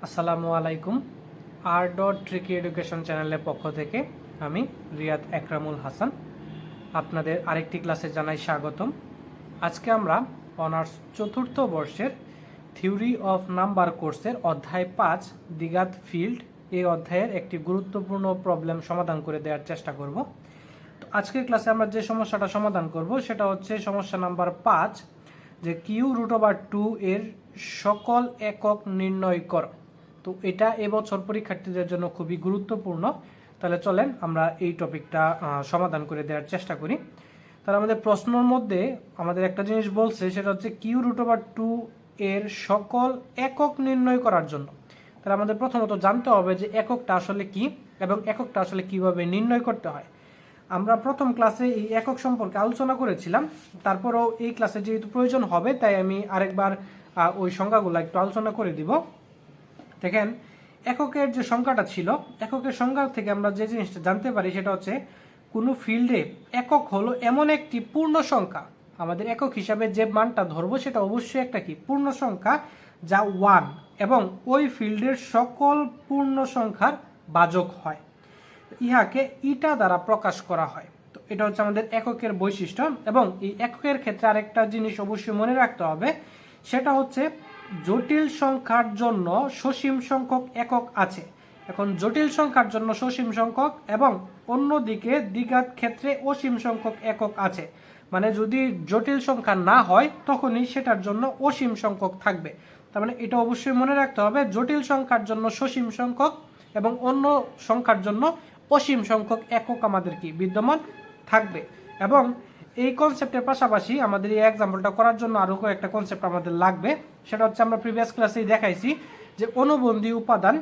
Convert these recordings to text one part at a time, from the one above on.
আসসালামু আলাইকুম। R dot tricky education চ্যানেলের পক্ষ থেকে আমি রিয়াদ একরামুল হাসান আপনাদের আরেকটি ক্লাসে জানাই স্বাগতম। আজকে আমরা অনার্স চতুর্থ বর্ষের থিওরি অফ নাম্বার কোর্সের অধ্যায় 5 দ্বিঘাত ফিল্ড এই অধ্যায়ের একটি গুরুত্বপূর্ণ প্রবলেম সমাধান করে দেওয়ার চেষ্টা করব। তো আজকের ক্লাসে আমরা যে সমস্যাটা সমাধান করব সেটা হচ্ছে সমস্যা নাম্বার 5, যে কিউ√2 এর সকল একক নির্ণয় করো। তো এটা এবছর পরীক্ষার্থীদের জন্য খুবই গুরুত্বপূর্ণ। তাহলে চলেন আমরা এই টপিকটা সমাধান করে দেওয়ার চেষ্টা করি। তাহলে আমাদের প্রশ্নের মধ্যে আমাদের একটা জিনিস বলছে, সেটা হচ্ছে কিউ√2 এর সকল একক নির্ণয় করার জন্য। তাহলে আমাদের প্রথমত জানতে হবে যে এককটা আসলে কি এবং এককটা আসলে কিভাবে নির্ণয় করতে হয়। আমরা প্রথম ক্লাসে এই একক সম্পর্কে আলোচনা করেছিলাম, তারপরেও এই ক্লাসে যেহেতু প্রয়োজন হবে তাই আমি আরেকবার ওই সংখ্যাগুলো একটু আলোচনা করে দিব। দেখেন, এককের যে সংখ্যাটা ছিল, এককের সংখ্যা থেকে আমরা যে জিনিসটা জানতে পারি সেটা হচ্ছে কোনো ফিল্ডে একক হলো এমন একটি পূর্ণ সংখ্যা। আমাদের একক হিসাবে যে মানটা ধরবো সেটা অবশ্যই একটা কি পূর্ণ সংখ্যা, যা 1 এবং ওই ফিল্ডের সকল পূর্ণ সংখ্যার বাচক হয়। ইহাকে ইটা দ্বারা প্রকাশ করা হয়। তো এটা হচ্ছে আমাদের এককের বৈশিষ্ট্য। এবং এই এককের ক্ষেত্রে আরেকটা জিনিস অবশ্যই মনে রাখতে হবে, সেটা হচ্ছে জটিল সংখ্যার জন্য সসীম সংখ্যক একক আছে। এখন জটিল সংখ্যার জন্য সসীম সংখ্যক এবং অন্যদিকে দ্বিঘাত ক্ষেত্রে অসীম সংখ্যক একক আছে। মানে যদি জটিল সংখ্যা না হয় তখনই সেটার জন্য অসীম সংখ্যক থাকবে। তার মানে এটা অবশ্যই মনে রাখতে হবে, জটিল সংখ্যার জন্য সসীম সংখ্যক এবং অন্য সংখ্যার জন্য অসীম সংখ্যক একক আমাদের কি বিদ্যমান থাকবে। এবং এই কনসেপ্টের পাশাপাশি আমাদের এই এক্সাম্পলটা করার জন্য আরও কয়েকটা কনসেপ্ট আমাদের লাগবে। সেটা হচ্ছে আমরা প্রিভিয়াস ক্লাসেই দেখাইছি যে অনুবন্ধী উপাদান,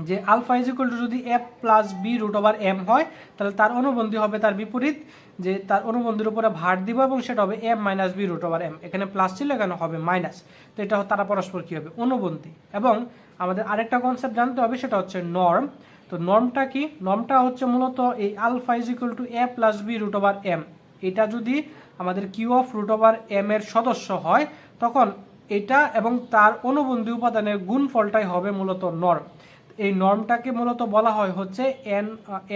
যে আলফা ইজ ইকুয়াল টু যদি F plus B root over M হয়, তাহলে তার অনুবন্ধী হবে তার বিপরীত, যে তার অনুবন্ধীর উপরে ভার দিব এবং সেটা হবে M minus B root over M. এখানে প্লাস ছিল, এখানে হবে মাইনাস। তো এটা তারা পরস্পর কী হবে, অনুবন্ধী। এবং আমাদের আরেকটা কনসেপ্ট জানতে হবে, সেটা হচ্ছে নর্ম। তো নর্মটা কি? নর্মটা হচ্ছে মূলত এই alpha is equal to A plus B root over M, এটা যদি আমাদের Q of root over M এর সদস্য হয় তখন এটা এবং তার অনুবন্ধী উপাদানের গুণফলটাই হবে মূলত নর্ম। এই নর্মটাকে মূলত বলা হয় হচ্ছে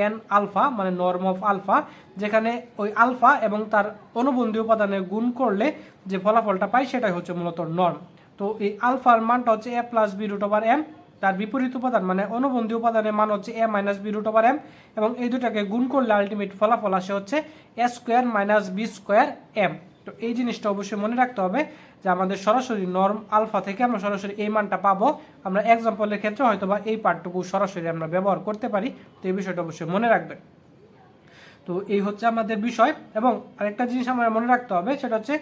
এন আলফা, মানে নর্ম অফ আলফা, যেখানে ওই আলফা এবং তার অনুবন্ধী উপাদানের গুণ করলে যে ফলাফলটা পাই সেটাই হচ্ছে মূলত নর্ম। তো এই আলফার মানটা হচ্ছে A plus B root over M, তার বিপরীত উপাদান মানে অনুবন্ধী উপাদানের মান হচ্ছে A minus B root over M, এবং এই দুটাকে গুণ করলে আলটিমেট ফলাফল আসে হচ্ছে A square minus B square M. তো এই জিনিসটা অবশ্যই মনে রাখতে হবে যে আমাদের সরাসরি নর্ম আলফা থেকে আমরা সরাসরি এই মানটা পাবো। আমরা এক্সাম্পলের ক্ষেত্রে হয়তো বা এই পার্টটুকু সরাসরি আমরা ব্যবহার করতে পারি। তো এই বিষয়টা অবশ্যই মনে রাখবেন। তো এই হচ্ছে আমাদের বিষয়। এবং আরেকটা জিনিস আমরা মনে রাখতে হবে, সেটা হচ্ছে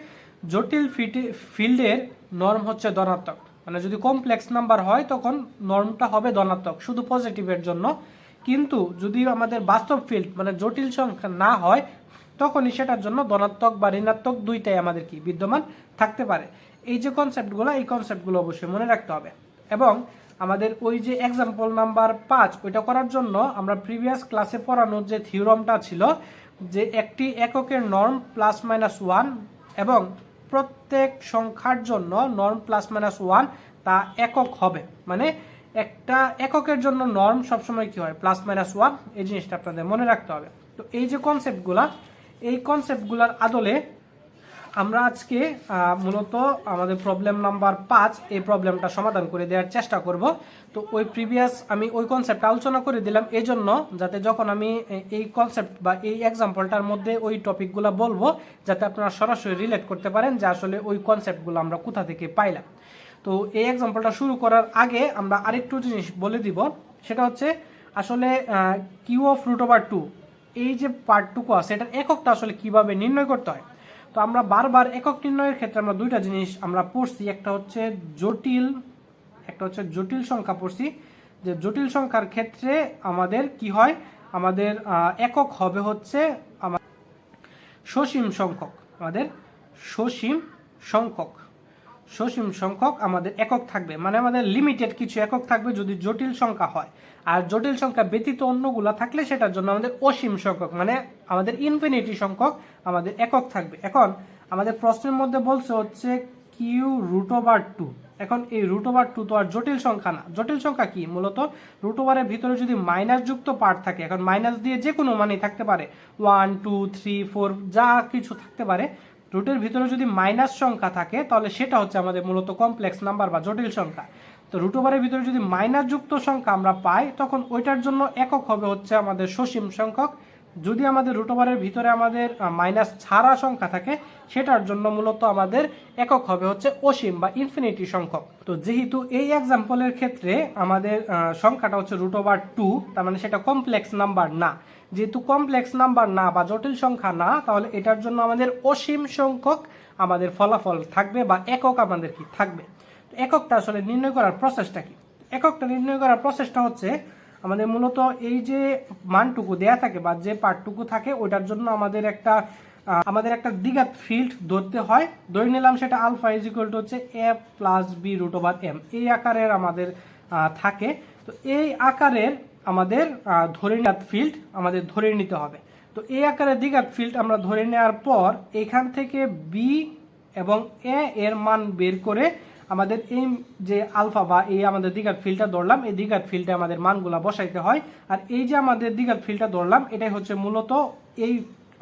জটিল ফিল্ডের নর্ম হচ্ছে ধনাত্মক। মানে যদি কমপ্লেক্স নাম্বার হয় তখন নর্মটা হবে ধনাত্মক শুধু পজিটিভের জন্য, কিন্তু যদি আমাদের বাস্তব ফিল্ড মানে জটিল সংখ্যা না হয় তখনই সেটার জন্য ধনাত্মক বা ঋণাত্মক দুইটাই আমাদের কি বিদ্যমান থাকতে পারে। এই যে কনসেপ্টগুলো, এই কনসেপ্টগুলো অবশ্যই মনে রাখতে হবে। এবং আমাদের ওই যে এক্সাম্পল নাম্বার 5 ওইটা করার জন্য আমরা প্রিভিয়াস ক্লাসে পড়ানোর যে থিওরামটা ছিল, যে একটি এককের নর্ম প্লাস মাইনাস 1 এবং প্রত্যেক সংখ্যার জন্য নর্ম প্লাস মাইনাস 1 তা একক হবে। মানে একটা এককের জন্য নর্ম সবসময় কি হয়, প্লাস মাইনাস 1। এই জিনিসটা আপনাদের মনে রাখতে হবে। তো এই যে কনসেপ্টগুলা, এই কনসেপ্টগুলোর আদলে আমরা আজকে মূলত আমাদের প্রবলেম নাম্বার 5 এই প্রবলেমটা সমাধান করে দেওয়ার চেষ্টা করব। তো ওই প্রিভিয়াস আমি ওই কনসেপ্ট আলোচনা করে দিলাম এই জন্য, যাতে যখন আমি এই কনসেপ্ট বা এই এক্সাম্পলটার মধ্যে ওই টপিকগুলো বলবো যাতে আপনারা সরাসরি রিলেট করতে পারেন যে আসলে ওই কনসেপ্টগুলো আমরা কোথা থেকে পাইলাম। তো এই এক্সাম্পলটা শুরু করার আগে আমরা আরেকটু জিনিস বলে দিব, সেটা হচ্ছে আসলে কিউ অফ রুট ওভার 2 এই যে পার্টটুকু আছে এটার এককটা আসলে কিভাবে নির্ণয় করতে হয়। তো আমরা বারবার একক নির্ণয়ের ক্ষেত্রে আমরা দুইটা জিনিস আমরা পড়ছি, একটা হচ্ছে জটিল সংখ্যা পড়ছি। যে জটিল সংখ্যার ক্ষেত্রে আমাদের কি হয়, আমাদের একক হবে হচ্ছে সসীম সংখ্যক। আমাদের সসীম সংখ্যক আমাদের একক থাকবে, মানে আমাদের লিমিটেড কিছু একক থাকবে যদি জটিল সংখ্যা হয়। আর জটিল সংখ্যা ব্যতীত অন্যগুলা থাকলে সেটার জন্য আমাদের অসীম সংখ্যক মানে আমাদের ইনফিনিটি সংখ্যক আমাদের একক থাকবে। এখন আমাদের প্রশ্নের মধ্যে বলছে হচ্ছে কিউ √2 এখন এই √2 তো আর জটিল সংখ্যা না। জটিল সংখ্যা কি? মূলত √এর ভিতরে যদি মাইনাস যুক্ত পার্ট থাকে, এখন মাইনাস দিয়ে যে কোনো মানই থাকতে পারে, 1 2 3 4 যা কিছু থাকতে পারে, রুটের ভিতরে যদি মাইনাস সংখ্যা থাকে তাহলে সেটা হচ্ছে আমাদের মূলত কমপ্লেক্স নাম্বার বা জটিল সংখ্যা। তো √এর ভিতরে যদি মাইনাস যুক্ত সংখ্যা আমরা পাই তখন ওইটার জন্য একক হবে হচ্ছে আমাদের সসীম সংখ্যক। যদি আমাদের √এর ভিতরে আমাদের মাইনাস ছাড়া সংখ্যা থাকে সেটার জন্য মূলত আমাদের একক হবে হচ্ছে অসীম বা ইনফিনিটি সংখ্যক। তো যেহেতু এই এক্সাম্পলের ক্ষেত্রে আমাদের সংখ্যাটা হচ্ছে √2, তার মানে সেটা কমপ্লেক্স নাম্বার না। যেহেতু কমপ্লেক্স নাম্বার না বা জটিল সংখ্যা না, তাহলে এটার জন্য আমাদের অসীম সংখ্যক আমাদের ফলাফল থাকবে বা একক আমাদের কি থাকবে। এককটা আসলে নির্ণয় করার প্রসেসটা কি? এককটা নির্ণয় করার প্রসেসটা হচ্ছে আমাদের মূলত এই যে মানটুকু দেয়া থাকে বা যে পার্টটুকু থাকে ওইটার জন্য আমাদের একটা দ্বিঘাত ফিল্ড ধরতে হয়। ধরে নিলাম সেটা আলফা ইজ ইকুয়াল টু হচ্ছে a প্লাস বি √m, এই আকারের আমাদের থাকে। তো এই আকারের আমাদের ফিল্ড আমাদের ধরে নিতে হবে। তো এই আকারের দ্বিঘাত ফিল্ড আমরা ধরে নেওয়ার পর এখান থেকে বি এবং এ এর মান বের করে আমাদের এই যে আলফা বা এই আমাদের দ্বিঘাত ফিল্ডটা ধরলাম, এই দ্বিঘাত ফিল্ডে আমাদের মানগুলা বসাইতে হয়। আর এই যে আমাদের দ্বিঘাত ফিল্ডটা ধরলাম এটাই হচ্ছে মূলত এই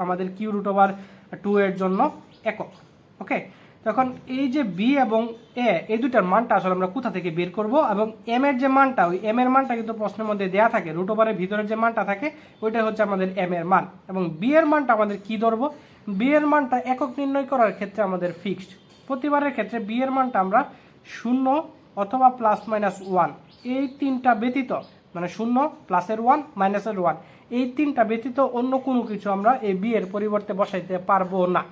আমাদের q√2 এর জন্য একক। ওকে, তখন এই যে বি এবং এ এই দুটার মানটা আসলে আমরা কোথা থেকে বের করব, এবং এম এর যে মানটা, ওই এম এর মানটা কিন্তু প্রশ্নের মধ্যে দেয়া থাকে, √এর ভিতরে যে মানটা থাকে ওইটা হচ্ছে আমাদের এম এর মান। এবং বি এর মানটা আমাদের কি ধরবো? বি এর মানটা একক নির্ণয় করার ক্ষেত্রে আমাদের ফিক্সড। প্রতিবারের ক্ষেত্রে বি এর মানটা আমরা 0 অথবা +-1 এই তিনটা ব্যতীত, মানে 0 +1 -1 এই তিনটা ব্যতীত অন্য কোনো কিছু আমরা এই বি এর পরিবর্তে বসাইতে পারবো না।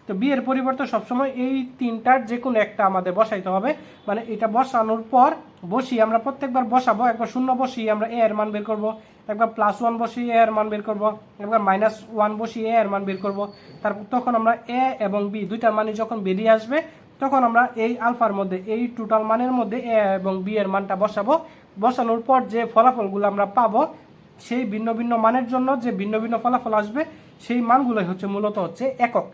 তো বি এর পরিবর্তে সবসময় এই তিনটার যে কোনো একটা আমাদের বসাইতে হবে। মানে এটা বসানোর পর আমরা প্রত্যেকবার বসাবো, একবার 0 বসিয়ে আমরা এ এর মান বের করবো, একবার +1 বসিয়ে এ এর মান বের করবো, একবার -1 বসিয়ে এ এর মান বের করবো। তারপর তখন আমরা এ এবং বি দুইটার মানই যখন বেরিয়ে আসবে তখন আমরা এই আলফার মধ্যে এই টোটাল মানের মধ্যে এ এবং বি এর মানটা বসাবো। বসানোর পর যে ফলাফলগুলো আমরা পাবো সেই ভিন্ন ভিন্ন মানের জন্য যে ভিন্ন ভিন্ন ফলাফল আসবে সেই মানগুলোই হচ্ছে মূলত হচ্ছে একক।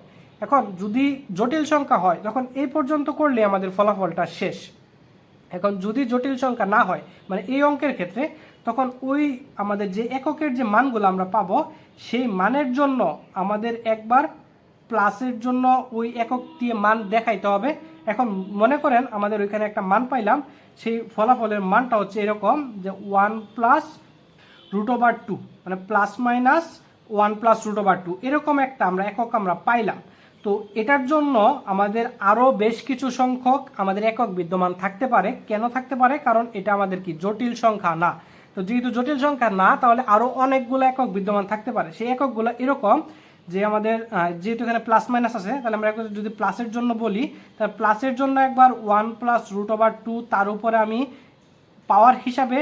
এখন যদি জটিল সংখ্যা হয় তখন এই পর্যন্ত করলে আমাদের ফলাফলটা শেষ। এখন যদি জটিল সংখ্যা না হয়, মানে এই অঙ্কের ক্ষেত্রে, তখন ওই আমাদের যে এককের যে মানগুলো আমরা পাবো সেই মানের জন্য আমাদের একবার প্লাসের জন্য ওই একক দিয়ে মান দেখাইতে হবে। এখন মনে করেন আমাদের ওইখানে একটা মান পাইলাম, সেই ফলাফলের মানটা হচ্ছে এরকম যে 1 + √2, মানে ±1 + √2 এরকম একটা আমরা একক আমরা পাইলাম। তো এটার জন্য আমাদের আরও বেশ কিছু সংখ্যক আমাদের একক বিদ্যমান থাকতে পারে। কেন থাকতে পারে? কারণ এটা আমাদের কি জটিল সংখ্যা না। তো যেহেতু জটিল সংখ্যা না, তাহলে আরও অনেকগুলো একক বিদ্যমান থাকতে পারে। সেই এককগুলো এরকম যে আমাদের যেহেতু এখানে প্লাস মাইনাস আছে, তাহলে আমরা যদি প্লাসের জন্য বলি, তাহলে প্লাসের জন্য একবার 1 + √2, তার উপরে আমি পাওয়ার হিসাবে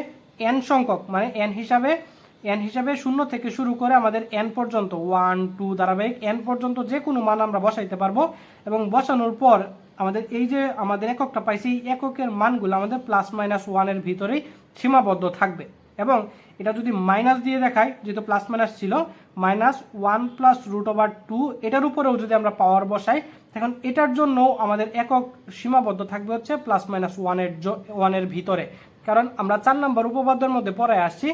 n সংখ্যক, মানে n হিসাবে 0 থেকে শুরু করে আমাদের n পর্যন্ত 1 2 ধারাবাহিক n পর্যন্ত যে কোনো মান আমরা বসাইতে পারবো। এবং বসানোর পর আমাদের এই যে আমাদের এককটা পাইছি, এই এককের মানগুলো আমাদের +-1 এর ভিতরেই সীমাবদ্ধ থাকবে। এবং এটা যদি মাইনাস দিয়ে দেখাই, যেহেতু প্লাস মাইনাস ছিল, -1 + √2 এটার উপরেও যদি আমরা পাওয়ার বসাই, তখন এটার জন্য আমাদের একক সীমাবদ্ধ থাকবে হচ্ছে +-1 এর ভিতরে। কারণ আমরা 4 নম্বর উপপাদ্যের মধ্যে পড়ে আসছি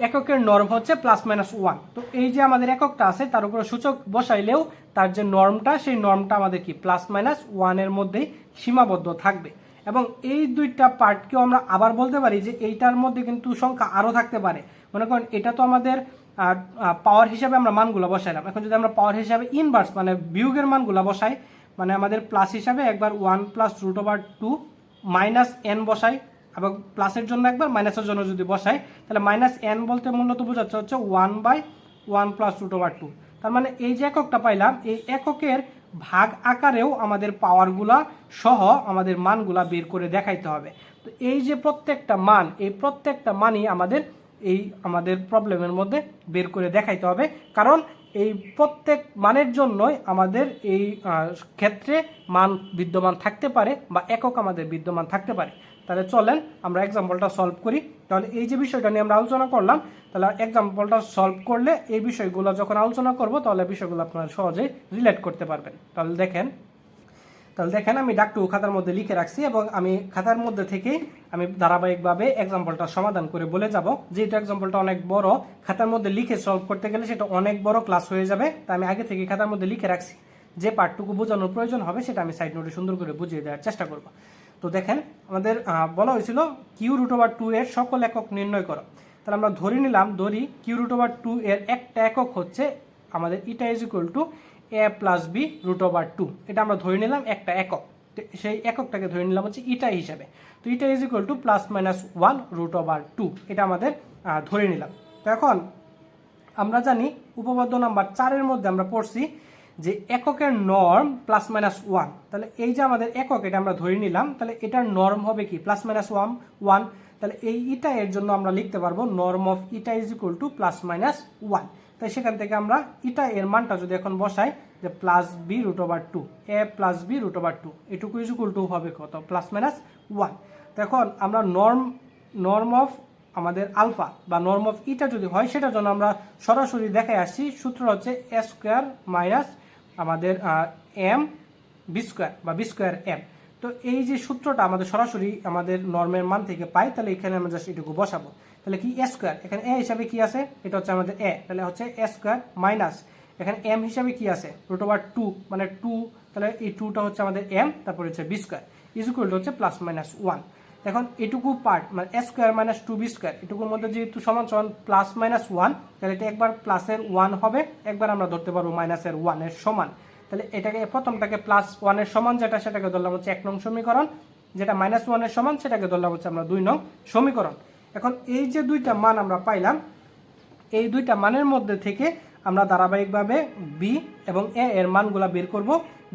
এককের নর্ম হচ্ছে +-1। তো এই যে আমাদের এককটা আছে তার উপরে সূচক বসাইলেও তার যে নর্মটা, সেই নর্মটা আমাদের কি +-1 এর মধ্যেই সীমাবদ্ধ থাকবে। এবং এই দুইটা পার্টকেও আমরা আবার বলতে পারি যে এইটার মধ্যে কিন্তু সংখ্যা আরও থাকতে পারে। মনে করেন এটা তো আমাদের পাওয়ার হিসাবে আমরা মানগুলো বসাইলাম। এখন যদি আমরা পাওয়ার হিসাবে ইনভার্স মানে বিয়োগের মানগুলো বসাই, মানে আমাদের প্লাস হিসাবে একবার 1 + √2 -n বসাই, এবং প্লাসের জন্য একবার মাইনাসের জন্য যদি বসাই, তাহলে -n বলতে মূলত বোঝাচ্ছে হচ্ছে 1/1 + √2। তার মানে এই যে এককটা পাইলাম, এই এককের ভাগ আকারেও আমাদের পাওয়ারগুলা সহ আমাদের মানগুলা বের করে দেখাইতে হবে। তো এই যে প্রত্যেকটা মান, এই প্রত্যেকটা মানই আমাদের প্রবলেমের মধ্যে বের করে দেখাইতে হবে। কারণ এই প্রত্যেক মানের জন্যই আমাদের এই ক্ষেত্রে মান বিদ্যমান থাকতে পারে বা একক আমাদের বিদ্যমান থাকতে পারে। তাহলে চলেন আমরা এক্সাম্পলটা সলভ করি। তাহলে এই যে বিষয়টা নিয়ে আমরা আলোচনা করলাম, তাহলে এক্সাম্পলটা সলভ করলে এই বিষয়গুলো যখন আলোচনা করব তাহলে বিষয়গুলো আপনারা সহজেই রিলেট করতে পারবেন। তাহলে দেখেন, তাহলে দেখেন আমি ডাকটুকু খাতার মধ্যে লিখে রাখছি এবং আমি খাতার মধ্যে থেকেই আমি ধারাবাহিকভাবে এক্সাম্পলটা সমাধান করে বলে যাব। যেহেতু এক্সাম্পলটা অনেক বড়, খাতার মধ্যে লিখে সলভ করতে গেলে সেটা অনেক বড় ক্লাস হয়ে যাবে, তাই আমি আগে থেকে খাতার মধ্যে লিখে রাখছি। যে পার্টটুকু বোঝানোর প্রয়োজন হবে সেটা আমি সাইড নোটে সুন্দর করে বুঝিয়ে দেওয়ার চেষ্টা করব। তো দেখেন আমাদের বলা হয়েছিল কিউ√2 এর সকল একক নির্ণয় করো। তাহলে আমরা ধরি কিউ√2 এর একটা একক হচ্ছে আমাদের ইটা is equal two a plus b√2। এটা আমরা ধরে নিলাম একটা একক, সেই এককটাকে ধরে নিলাম হচ্ছে ইটা হিসাবে। তো ইটা ইজ ইকুয়াল টু +-1√2, এটা আমাদের ধরে নিলাম। তো এখন আমরা জানি উপপাদ্য নাম্বার 4 মধ্যে আমরা পড়ছি যে এককের নর্ম +-1। তাহলে এই যে আমাদের একক, এটা আমরা ধরে নিলাম, তাহলে এটার নর্ম হবে কি +-1। তাহলে এই ইটা এর জন্য আমরা লিখতে পারবো norm of eta is equal to +-1। তাই সেখান থেকে আমরা ইটা এর মানটা যদি এখন বসাই যে +b√2, a প্লাস b√2, এটুকু ইজ ইকুয়াল টু হবে কত +-1। তো এখন আমরা নর্ম অফ আমাদের আলফা বা নর্ম অফ ইটা যদি হয় সেটার জন্য আমরা সরাসরি দেখে আসছি। সূত্র হচ্ছে a² মাইনাস আমাদের m b² বা b² m। তো এই যে সূত্রটা আমাদের সরাসরি আমাদের নর্মের মান থেকে পাই, তাহলে এখানে আমরা জাস্ট এটুকু বসাবো। তাহলে কি a², এখানে a হিসাবে কি আছে, এটা হচ্ছে আমাদের a, তাহলে হচ্ছে a² মাইনাস এখানে m হিসাবে কি আছে √2 মানে 2, তাহলে এই 2টা হচ্ছে আমাদের m, তারপর হচ্ছে b² ইজ ইকুয়াল টু হচ্ছে +-1। এখন এটুকু পার্ট মানে a² মাইনাস 2b², এটুকুর মধ্যে যেহেতু সমান +-1, তাহলে এটা একবার প্লাসের 1 হবে, একবার আমরা ধরতে পারবো মাইনাসের 1 এর সমান। তাহলে এটাকে প্রথমটাকে +1 এর সমান যেটা, সেটাকে ধরলাম হচ্ছে 1 নং সমীকরণ, যেটা -1 এর সমান সেটাকে ধরলাম হচ্ছে আমরা 2 নং সমীকরণ। এখন এই যে দুইটা মান আমরা পাইলাম, এই দুইটা মানের মধ্যে থেকে আমরা ধারাবাহিকভাবে বি এবং এ এর মানগুলা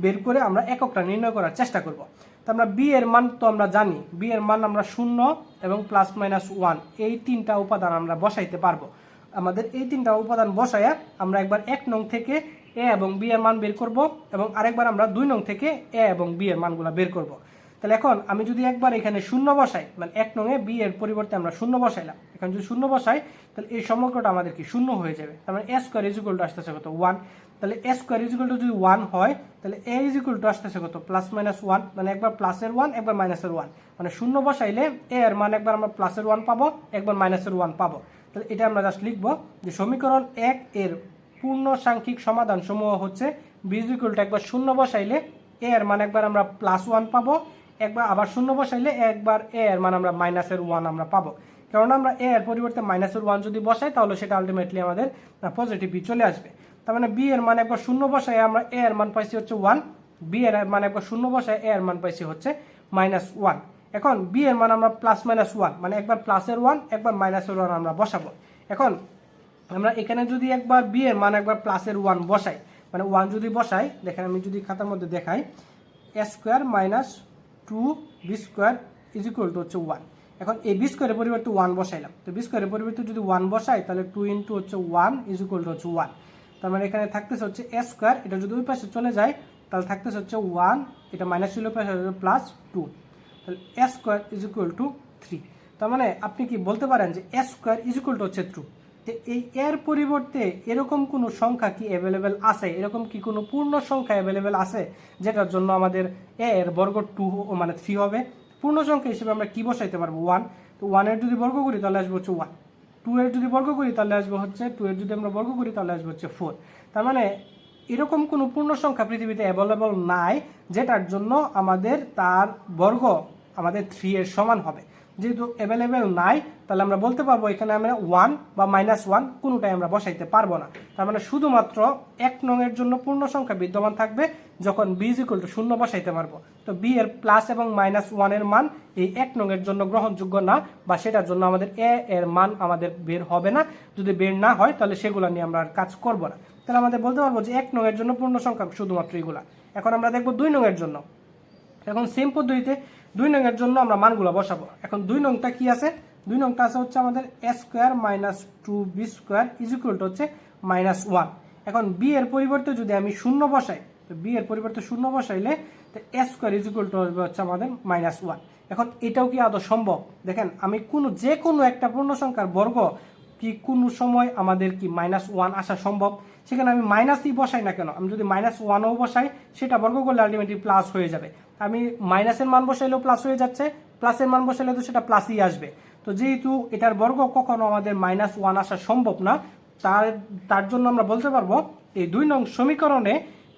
বের করে আমরা এককটা নির্ণয় করার চেষ্টা করব। তো আমরা বি এর মান তো আমরা জানি, বি এর মান আমরা 0 এবং +-1 এই তিনটা উপাদান আমরা বসাইতে পারবো। আমাদের এই তিনটা উপাদান বসায়া আমরা একবার 1 নং থেকে এ এবং বি এর মান বের করব এবং আরেকবার আমরা 2 নং থেকে এ এবং বি এর মানগুলা বের করব। তাহলে এখন আমি যদি একবার এখানে 0 বসাই, মানে 1 নং এ বি এর পরিবর্তে আমরা 0 বসাইলাম, এখন যদি 0 বসাই তাহলে এই সমগ্রটা আমাদের কি 0 হয়ে যাবে। তার মানে a² ইজ ইকুয়াল টু আসতেছে কত 1। তাহলে a² ইজ ইকুয়াল টু যদি 1 হয় তাহলে a ইজ ইকুয়াল টু আসতেছে কত +-1, মানে একবার প্লাসের 1 একবার মাইনাসের 1, মানে 0 বসাইলে a এর মান একবার আমরা +1 পাবো, একবার -1 পাবো। তাহলে এটা আমরা জাস্ট লিখবো যে সমীকরণ 1 এর পূর্ণ সাংখ্যিক সমাধান সমূহ হচ্ছে b ইজ ইকুয়াল টু একবার 0 বসাইলে a এর মান একবার আমরা +1 পাবো, একবার আবার 0 বসাইলে একবার a এর মান আমরা -1 আমরা পাবো। কারণ আমরা a এর পরিবর্তে -1 যদি বসাই তাহলে সেটা আলটিমেটলি আমাদের পজিটিভই চলে আসবে। তার মানে b এর মান একবার 0 বসাই আমরা a এর মান পাইছি হচ্ছে 1, b এর মান একবার 0 বসাই a এর মান পাইছি হচ্ছে -1। এখন b এর মান আমরা +-1 মানে একবার +1 একবার -1 আমরা বসাবো। এখন আমরা এখানে যদি একবার b এর মান একবার +1 বসাই, মানে 1 যদি বসাই, দেখেন আমি যদি খাতার মধ্যে দেখাই a² minus 2b² is equal to হচ্ছে 1। এখন এই b² এর পরিবর্তে 1 বসাইলাম, তো b² এর পরিবর্তে যদি 1 বসাই তাহলে 2 ইন্টু হচ্ছে 1 ইজ ইকুয়াল টু হচ্ছে 1। তার মানে এখানে থাকতেছে হচ্ছে a², এটা যদি ওই পাশে চলে যায় তাহলে থাকতেছে হচ্ছে 1, এটা মাইনাস ছিল পাশে +2, তাহলে a² ইজ ইকুয়াল টু 3। তার মানে আপনি কি বলতে পারেন যে a² ইজ ইকুয়াল টু হচ্ছে 2। তো এই এর পরিবর্তে এরকম কোনো সংখ্যা কি অ্যাভেলেবেল আছে, এরকম কি কোনো পূর্ণ সংখ্যা অ্যাভেলেবেল আছে যেটার জন্য আমাদের a এর বর্গ 2 মানে 3 হবে। পূর্ণ সংখ্যা হিসেবে আমরা কি বসাইতে পারবো 1, তো 1 এর যদি বর্গ করি তাহলে আসবে হচ্ছে 1, 2 এর যদি বর্গ করি তাহলে আসবে হচ্ছে 2 এর যদি আমরা বর্গ করি তাহলে আসবে হচ্ছে 4। তার মানে এরকম কোনো পূর্ণ সংখ্যা পৃথিবীতে অ্যাভেলেবল নাই যেটার জন্য আমাদের তার বর্গ আমাদের 3 এর সমান হবে। যেহেতু অ্যাভেলেবেল নাই তাহলে আমরা বলতে পারবো এখানে আমরা 1 বা -1 কোনোটাই আমরা বসাইতে পারবো না। তার মানে শুধুমাত্র 1 নং এর জন্য পূর্ণ সংখ্যা বিদ্যমান থাকবে যখন b ইজ ইকুয়াল টু 0 বসাইতে পারবো। তো b এর প্লাস এবং -1 এর মান এই 1 নং এর জন্য গ্রহণযোগ্য না, বা সেটার জন্য আমাদের a এর মান আমাদের বের হবে না। যদি বের না হয় তাহলে সেগুলো নিয়ে আমরা আর কাজ করব না। তাহলে আমাদের বলতে পারবো যে 1 নং এর জন্য পূর্ণ সংখ্যা শুধুমাত্র এগুলা। এখন আমরা দেখবো 2 নং এর জন্য। এখন সেম পদ্ধতিতে 2 নং এর জন্য আমরা মানগুলো বসাবো। এখন 2 নংটা কি আছে, 2 নংটা আছে হচ্ছে আমাদের a² minus 2b² is equal to হচ্ছে -1। এখন b এর পরিবর্তে যদি আমি 0 বসাই, তো b এর পরিবর্তে 0 বসাইলে তো a² ইজ ইকুয়াল টু হচ্ছে আমাদের -1। এখন এটাও কি আদৌ সম্ভব? দেখেন আমি যে কোনো একটা পূর্ণ সংখ্যার বর্গ কি কোনো সময় আমাদের কি -1 আসা সম্ভব? সেখানে আমি মাইনাসই বসাই না কেন, আমি যদি -1ও বসাই সেটা বর্গ করলে আলটিমেটলি প্লাস হয়ে যাবে। আমি মাইনাসের মান বসাইলেও প্লাস হয়ে যাচ্ছে, প্লাসের মান বসাইলে তো সেটা প্লাসই আসবে। তো যেহেতু এটার বর্গ কখনো আমাদের -1 আসা সম্ভব না, তার জন্য আমরা বলতে পারবো এই 2 নং সমীকরণে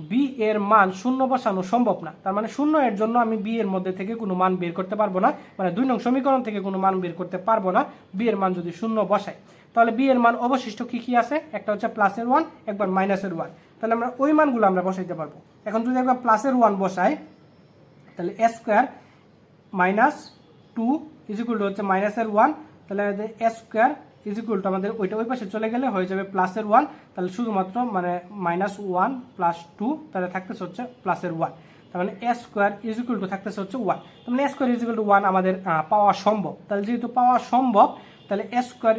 বি এর মান 0 বসানো সম্ভব না। তার মানে 0 এর জন্য আমি বি এর মধ্যে থেকে কোনো মান বের করতে পারবো না, মানে 2 নং সমীকরণ থেকে কোনো মান বের করতে পারবো না বি এর মান যদি 0 বসাই। তাহলে বি এর মান অবশিষ্ট কি কি আছে, একটা হচ্ছে +1, একবার -1। তাহলে আমরা ওই মানগুলো আমরা বসাইতে পারবো। এখন যদি একবার +1 বসাই তাহলে স্কোয়ার -2 হচ্ছে -1, তাহলে স্কোয়ার আমাদের ওইটা ওই পাশে চলে গেলে হয়ে যাবে +1, তাহলে শুধুমাত্র মানে -1 + 2, তাহলে থাকতেছে হচ্ছে +1। তার মানে স্কোয়ার থাকতেছে হচ্ছে 1। তার মানে স্কোয়ার 1 আমাদের পাওয়া সম্ভব। তাহলে যেহেতু পাওয়া সম্ভব তাহলে স্কোয়ার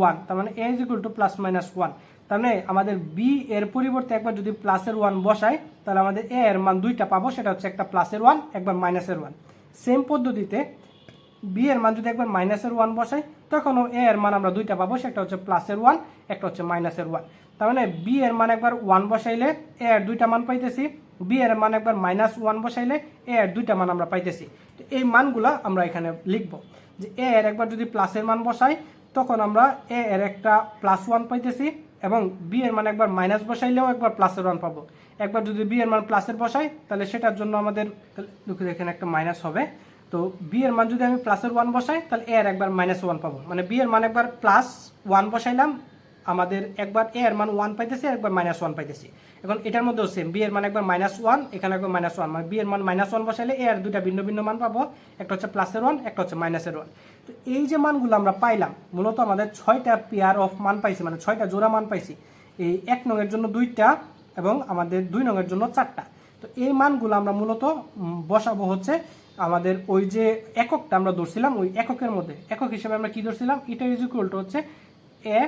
1, তার মানে a +-1। তার মানে আমাদের বি এর পরিবর্তে একবার যদি +1 বসাই তাহলে আমাদের a এর মান দুইটা পাবো, সেটা হচ্ছে একটা +1, একবার -1। সেম পদ্ধতিতে বি এর মান যদি একবার -1 বসাই তখনও a এর মান আমরা দুইটা পাবো, সেটা হচ্ছে +1, একটা হচ্ছে -1। তার মানে বি এর মান একবার 1 বসাইলে a এর দুইটা মান পাইতেছি, বি এর মান একবার -1 বসাইলে a এর দুইটা মান আমরা পাইতেছি। তো এই মানগুলা আমরা এখানে লিখবো যে a এর একবার যদি প্লাসের মান বসাই তখন আমরা a এর একটা +1 পাইতেছি, এবং বি এর মান একবার মাইনাস বসাইলেও একবার +1 পাবো। একবার যদি বি এর মান প্লাসের বসাই তাহলে সেটার জন্য আমাদের এখানে একটা মাইনাস হবে। তো বি এর মান যদি আমি +1 বসাই তাহলে a এর একবার -1 পাবো, মানে বি এর মান একবার +1 বসাইলাম, আমাদের একবার a এর মান 1 পাইতেছি, একবার -1 পাইতেছি। এখন এটার মধ্যেও সেম, বি এর মান একবার -1, এখানে একবার -1, মানে বি এর মান -1 বসাইলে a এর দুইটা ভিন্ন ভিন্ন মান পাবো, একটা হচ্ছে +1, একটা হচ্ছে -1। তো এই যে মানগুলো আমরা পাইলাম মূলত আমাদের 6টা পেয়ার অফ মান পাইছি, মানে 6টা জোড়া মান পাইছি। এই 1 নং এর জন্য 2টা এবং আমাদের 2 নং এর জন্য 4টা। তো এই মানগুলো আমরা মূলত বসাবো হচ্ছে আমাদের ওই যে এককটা আমরা ধরছিলাম, ওই এককের মধ্যে একক হিসেবে আমরা কি ধরছিলাম, এটা হচ্ছে a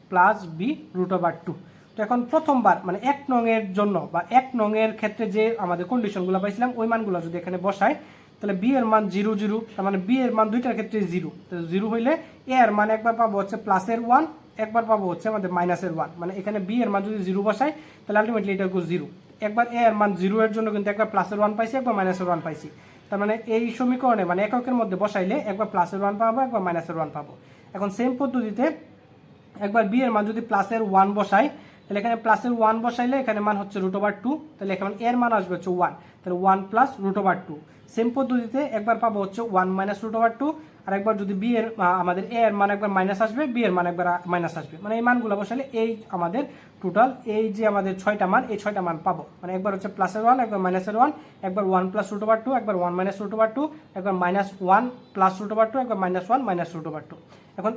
+ b √2। তো এখন প্রথমবার মানে 1 নং এর জন্য বা 1 নং এর ক্ষেত্রে যে আমাদের কন্ডিশনগুলো পাইছিলাম ওই মানগুলো যদি এখানে বসাই তাহলে বি এর মান 0 0, তার মানে বি এর মান দুইটার ক্ষেত্রে 0। তো 0 হইলে a এর মান একবার পাবো হচ্ছে +1, একবার পাবো হচ্ছে আমাদের -1। মানে এখানে বি এর মান যদি 0 বসাই তাহলে আলটিমেটলি এটা 0। একবার a এর মান 0 এর জন্য কিন্তু একবার +1 পাইছি, একবার -1 পাইছি। তার মানে এই সমীকরণে মানে এককের মধ্যে বসাইলে একবার +1 পাবো, একবার -1 পাবো। এখন সেম পদ্ধতিতে একবার বি এর মান যদি +1 বসাই তাহলে এখানে +1 বসাইলে এখানে মান হচ্ছে √2, তাহলে এখানে এর মান আসবে হচ্ছে 1, তাহলে 1 + √2। সেম পদ্ধতিতে একবার পাবো হচ্ছে 1 - √2, আর একবার যদি বি এর আমাদের a এর মান একবার মাইনাস আসবে, বি এর মান একবার মাইনাস আসবে। মানে এই মানগুলো বসালে এই আমাদের টোটাল এই যে আমাদের 6টা মান, এই 6টা মান পাবো। মানে একবার হচ্ছে +1, একবার -1, একবার 1 + √2, একবার 1 - √2, একবার -1 + √2, একবার -1 - √2। এখন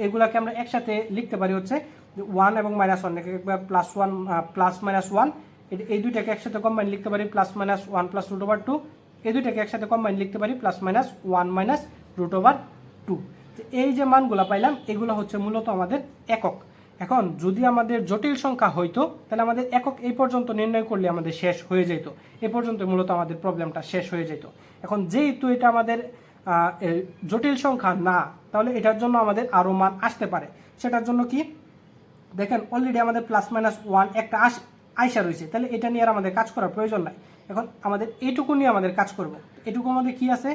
এগুলাকে আমরা একসাথে লিখতে পারি হচ্ছে 1 এবং -1, একবার +1 +-1, এই দুইটাকে একসাথে কম্বাইন লিখতে পারি +-1 + √2, এই দুইটাকে একসাথে কম্বাইন লিখতে পারি +-1 - √2। এই যে মানগুলো পাইলাম এগুলো হচ্ছে মূলত আমাদের একক। এখন যদি আমাদের জটিল সংখ্যা হইতো তাহলে আমাদের একক এই পর্যন্ত নির্ণয় করলে আমাদের শেষ হয়ে যেত, এই পর্যন্ত মূলত আমাদের প্রবলেমটা শেষ হয়ে যেত। এখন যেহেতু এটা আমাদের জটিল সংখ্যা না, তাহলে এটার জন্য আমাদের আরও মান আসতে পারে। সেটার জন্য কি দেখেন অলরেডি আমাদের +-1 একটা আইসা রয়েছে, তাহলে এটা নিয়ে আর আমাদের কাজ করার প্রয়োজন নাই। এখন আমাদের এইটুকু নিয়ে আমাদের কাজ করব। এটুকু আমাদের কি আছে,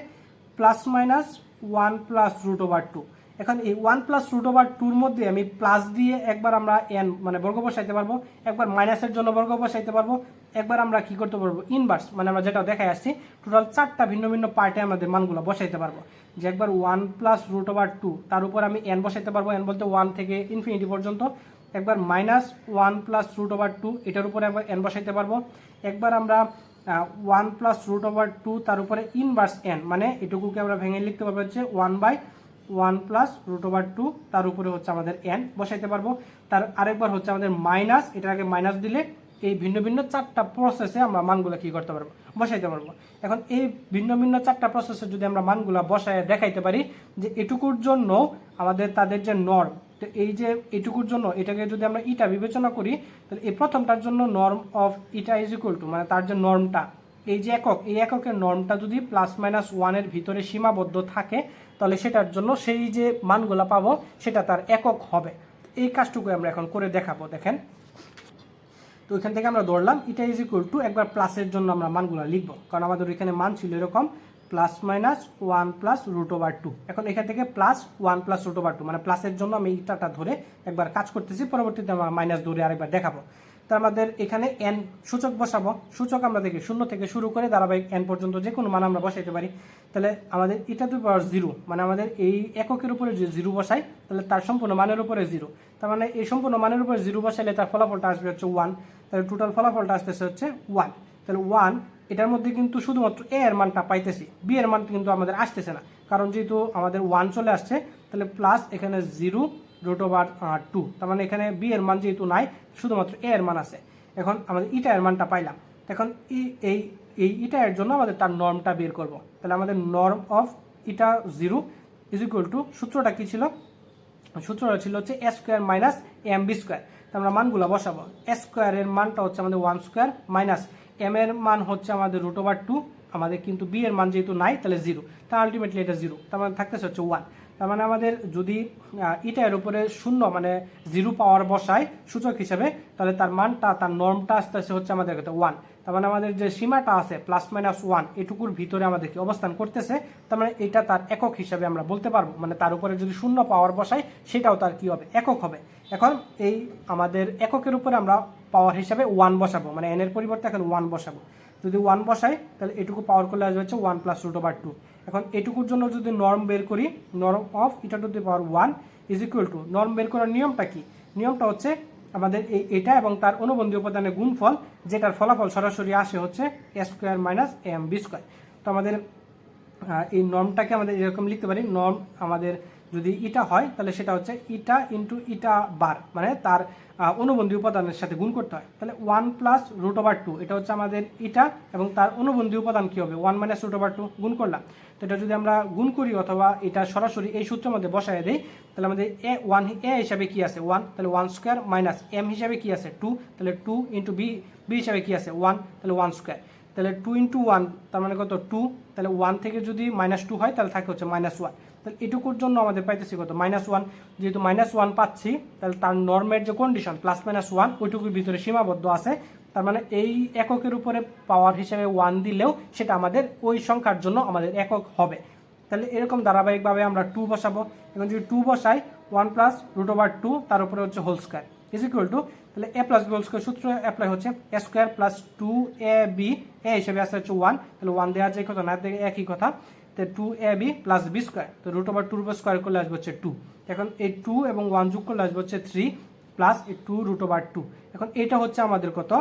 +-1 + √2। এখন এই 1 + √2-র মধ্যে আমি প্লাস দিয়ে একবার আমরা n মানে বর্গ বসাইতে পারবো, একবার মাইনাসের জন্য বর্গ বসাইতে পারবো, একবার আমরা কি করতে পারবো ইনভার্স, মানে আমরা যেটা দেখাই আসছি টোটাল 4টা ভিন্ন ভিন্ন পার্টে আমাদের মানগুলো বসাইতে পারবো। যে একবার 1 + √2 তার উপর আমি n বসাইতে পারবো, n বলতে 1 থেকে ইনফিনিটি পর্যন্ত। একবার -1 + √2 এটার উপরে একবার n বসাইতে পারবো। একবার আমরা 1 + √2 তার উপরে ইনভার্স n, মানে এটুকুকে আমরা ভেঙে লিখতে পারবো হচ্ছে 1/1 + √2 তার উপরে হচ্ছে আমাদের n বসাইতে পারবো। তার আরেকবার হচ্ছে আমাদের মাইনাস, এটার আগে মাইনাস দিলে এই ভিন্ন ভিন্ন 4টা প্রসেসে আমরা মানগুলো কি করতে পারবো, বসাইতে পারবো। এখন এই ভিন্ন ভিন্ন 4টা প্রসেসে যদি আমরা মানগুলো বসায় দেখাইতে পারি যে এটুকুর জন্য আমাদের তাদের যে নর্ম, তো এই যে এটুকুর জন্য এটাকে যদি আমরা ইটা বিবেচনা করি তাহলে এই প্রথমটার জন্য নর্ম অফ ইটা = মানে তার যে নর্মটা, এই যে একক, এই এককের নর্মটা যদি +-1 এর ভিতরে সীমাবদ্ধ থাকে তাহলে সেটার জন্য সেই যে মানগুলো পাবো সেটা তার একক হবে। এই কাজটুকু আমরা এখন করে দেখাবো। দেখেন তো ওইখান থেকে আমরা ধরলাম এটা ইজ ইকুয়াল টু একবার প্লাসের জন্য আমরা মানগুলো লিখবো, কারণ আমাদের ওইখানে মান ছিল এরকম প্লাস মাইনাস 1 প্লাস √/2। এখন এখান থেকে প্লাস 1 প্লাস √/2 মানে প্লাসের জন্য আমি ইটাটা ধরে একবার কাজ করতেছি, পরবর্তীতে আমরা মাইনাস ধরে আরেকবার দেখাবো। তো আমাদের এখানে এন সূচক বসাবো, সূচক আমরা দেখি 0 থেকে শুরু করে ধারাবাহিক এন পর্যন্ত যে কোনো মান আমরা বসাইতে পারি। তাহলে আমাদের এটা টু পাওয়ার 0 মানে আমাদের এই এককের উপরে যে 0 বসাই তাহলে তার সম্পূর্ণ মানের উপরে 0, তার মানে এই সম্পূর্ণ মানের উপরে 0 বসাইলে তার ফলাফলটা আসবে হচ্ছে 1, তাহলে টোটাল ফলাফলটা আসতেছে হচ্ছে 1। তাহলে 1 এটার মধ্যে কিন্তু শুধুমাত্র এ এর মানটা পাইতেছি, বি এর মান কিন্তু আমাদের আসতেছে না, কারণ যেহেতু আমাদের 1 চলে আসছে তাহলে প্লাস এখানে 0√/2, তার মানে এখানে বি এর মান যেহেতু নাই শুধুমাত্র এ এর মান আছে। এখন আমাদের ইটা এর মানটা পাইলাম, এখন এই ইটা এর জন্য আমাদের তার নর্মটা বের করব। তাহলে আমাদের norm of eta 0 is equal two, সূত্রটা কি ছিল, সূত্রটা ছিল হচ্ছে a square minus mb square. তো আমরা মানগুলো বসাবো, a স্কোয়ারের মানটা হচ্ছে আমাদের 1 স্কোয়ার মাইনাস m এর মান হচ্ছে আমাদের √/2, আমাদের কিন্তু b এর মান যেহেতু নাই তাহলে 0, তা আলটিমেটলি এটা 0, তার মানে থাকতেছে হচ্ছে 1। তার মানে আমাদের যদি ইটা এর উপরে 0 মানে 0 পাওয়ার বসায় সূচক হিসেবে, তাহলে তার মানটা তার নর্মটা আসতেছে হচ্ছে আমাদের কাছে 1। তার মানে আমাদের যে সীমাটা আছে প্লাস মাইনাস 1 এটুকুর ভিতরে আমাদেরকে অবস্থান করতেছে, তার মানে এটা তার একক হিসাবে আমরা বলতে পারবো, মানে তার উপরে যদি 0 পাওয়ার বসাই সেটাও তার কি হবে, একক হবে। এখন এই আমাদের এককের উপরে আমরা পাওয়ার হিসাবে 1 বসাবো, মানে n এর পরিবর্তে এখন 1 বসাবো। যদি 1 বসাই তাহলে এটুকু পাওয়ার করলে আসবে হচ্ছে 1 প্লাস √/2। এখন এটুকুর জন্য যদি নর্ম বের করি, norm of eta to the power 1 is equal two, norm বের করার নিয়মটা কি, নিয়মটা হচ্ছে আমাদের এটা এবং তার অনুবন্ধী উপাদানের গুণফল, যেটার ফলাফল সরাসরি আসে হচ্ছে a square minus mb square. তো আমাদের এই নর্মটাকে আমাদের এরকম লিখতে পারি, নর্ম আমাদের যদি ইটা হয় তাহলে সেটা হচ্ছে ইটা ইন্টু ইটা বার, মানে তার অনুবন্ধী উপাদানের সাথে গুণ করতে হয়। তাহলে 1 প্লাস √/2 এটা হচ্ছে আমাদের ইটা, এবং তার অনুবন্ধী উপাদান কি হবে 1 মাইনাস √/2 গুণ করলাম। তো এটা যদি আমরা গুণ করি অথবা এটা সরাসরি এই সূত্রের মধ্যে বসায় দিই, তাহলে আমাদের এ হিসাবে কি আছে 1, তাহলে 1 স্কোয়ার মাইনাস m হিসাবে কি আছে 2, তাহলে 2 ইন্টু বি হিসাবে কি আছে 1, তাহলে 1 স্কোয়ার, তাহলে 2 ইন্টু 1 তার মানে কত 2, তাহলে 1 থেকে যদি -2 হয় তাহলে থাকে হচ্ছে -1। তাহলে এটুকুর জন্য আমাদের পাইতেছি কত -1, যেহেতু -1 পাচ্ছি তাহলে তার নর্মের যে কন্ডিশন প্লাস -1 ওইটুকুর ভিতরে সীমাবদ্ধ আছে, তার মানে এই এককের উপরে পাওয়ার হিসেবে 1 দিলেও সেটা আমাদের ওই সংখ্যার জন্য আমাদের একক হবে। তাহলে এরকম ধারাবাহিকভাবে আমরা 2 বসাবো, এখন যদি 2 বসাই 1 প্লাস √/2 তার উপরে হচ্ছে whole square is equal to, তাহলে a plus B whole square সূত্র অ্যাপ্লাই হচ্ছে a square plus 2ab, a হিসেবে আসছে হচ্ছে 1, তাহলে 1 দেওয়া যায় কথা না দেখে একই কথা, তো 2ab প্লাস বি স্কোয়ার, তো √/2 উপর স্কোয়ার করলে আসবে হচ্ছে 2। এখন এই 2 এবং 1 যোগ করলে আসবে হচ্ছে 3 প্লাস এই 2 √/2। এখন এটা হচ্ছে আমাদের কত,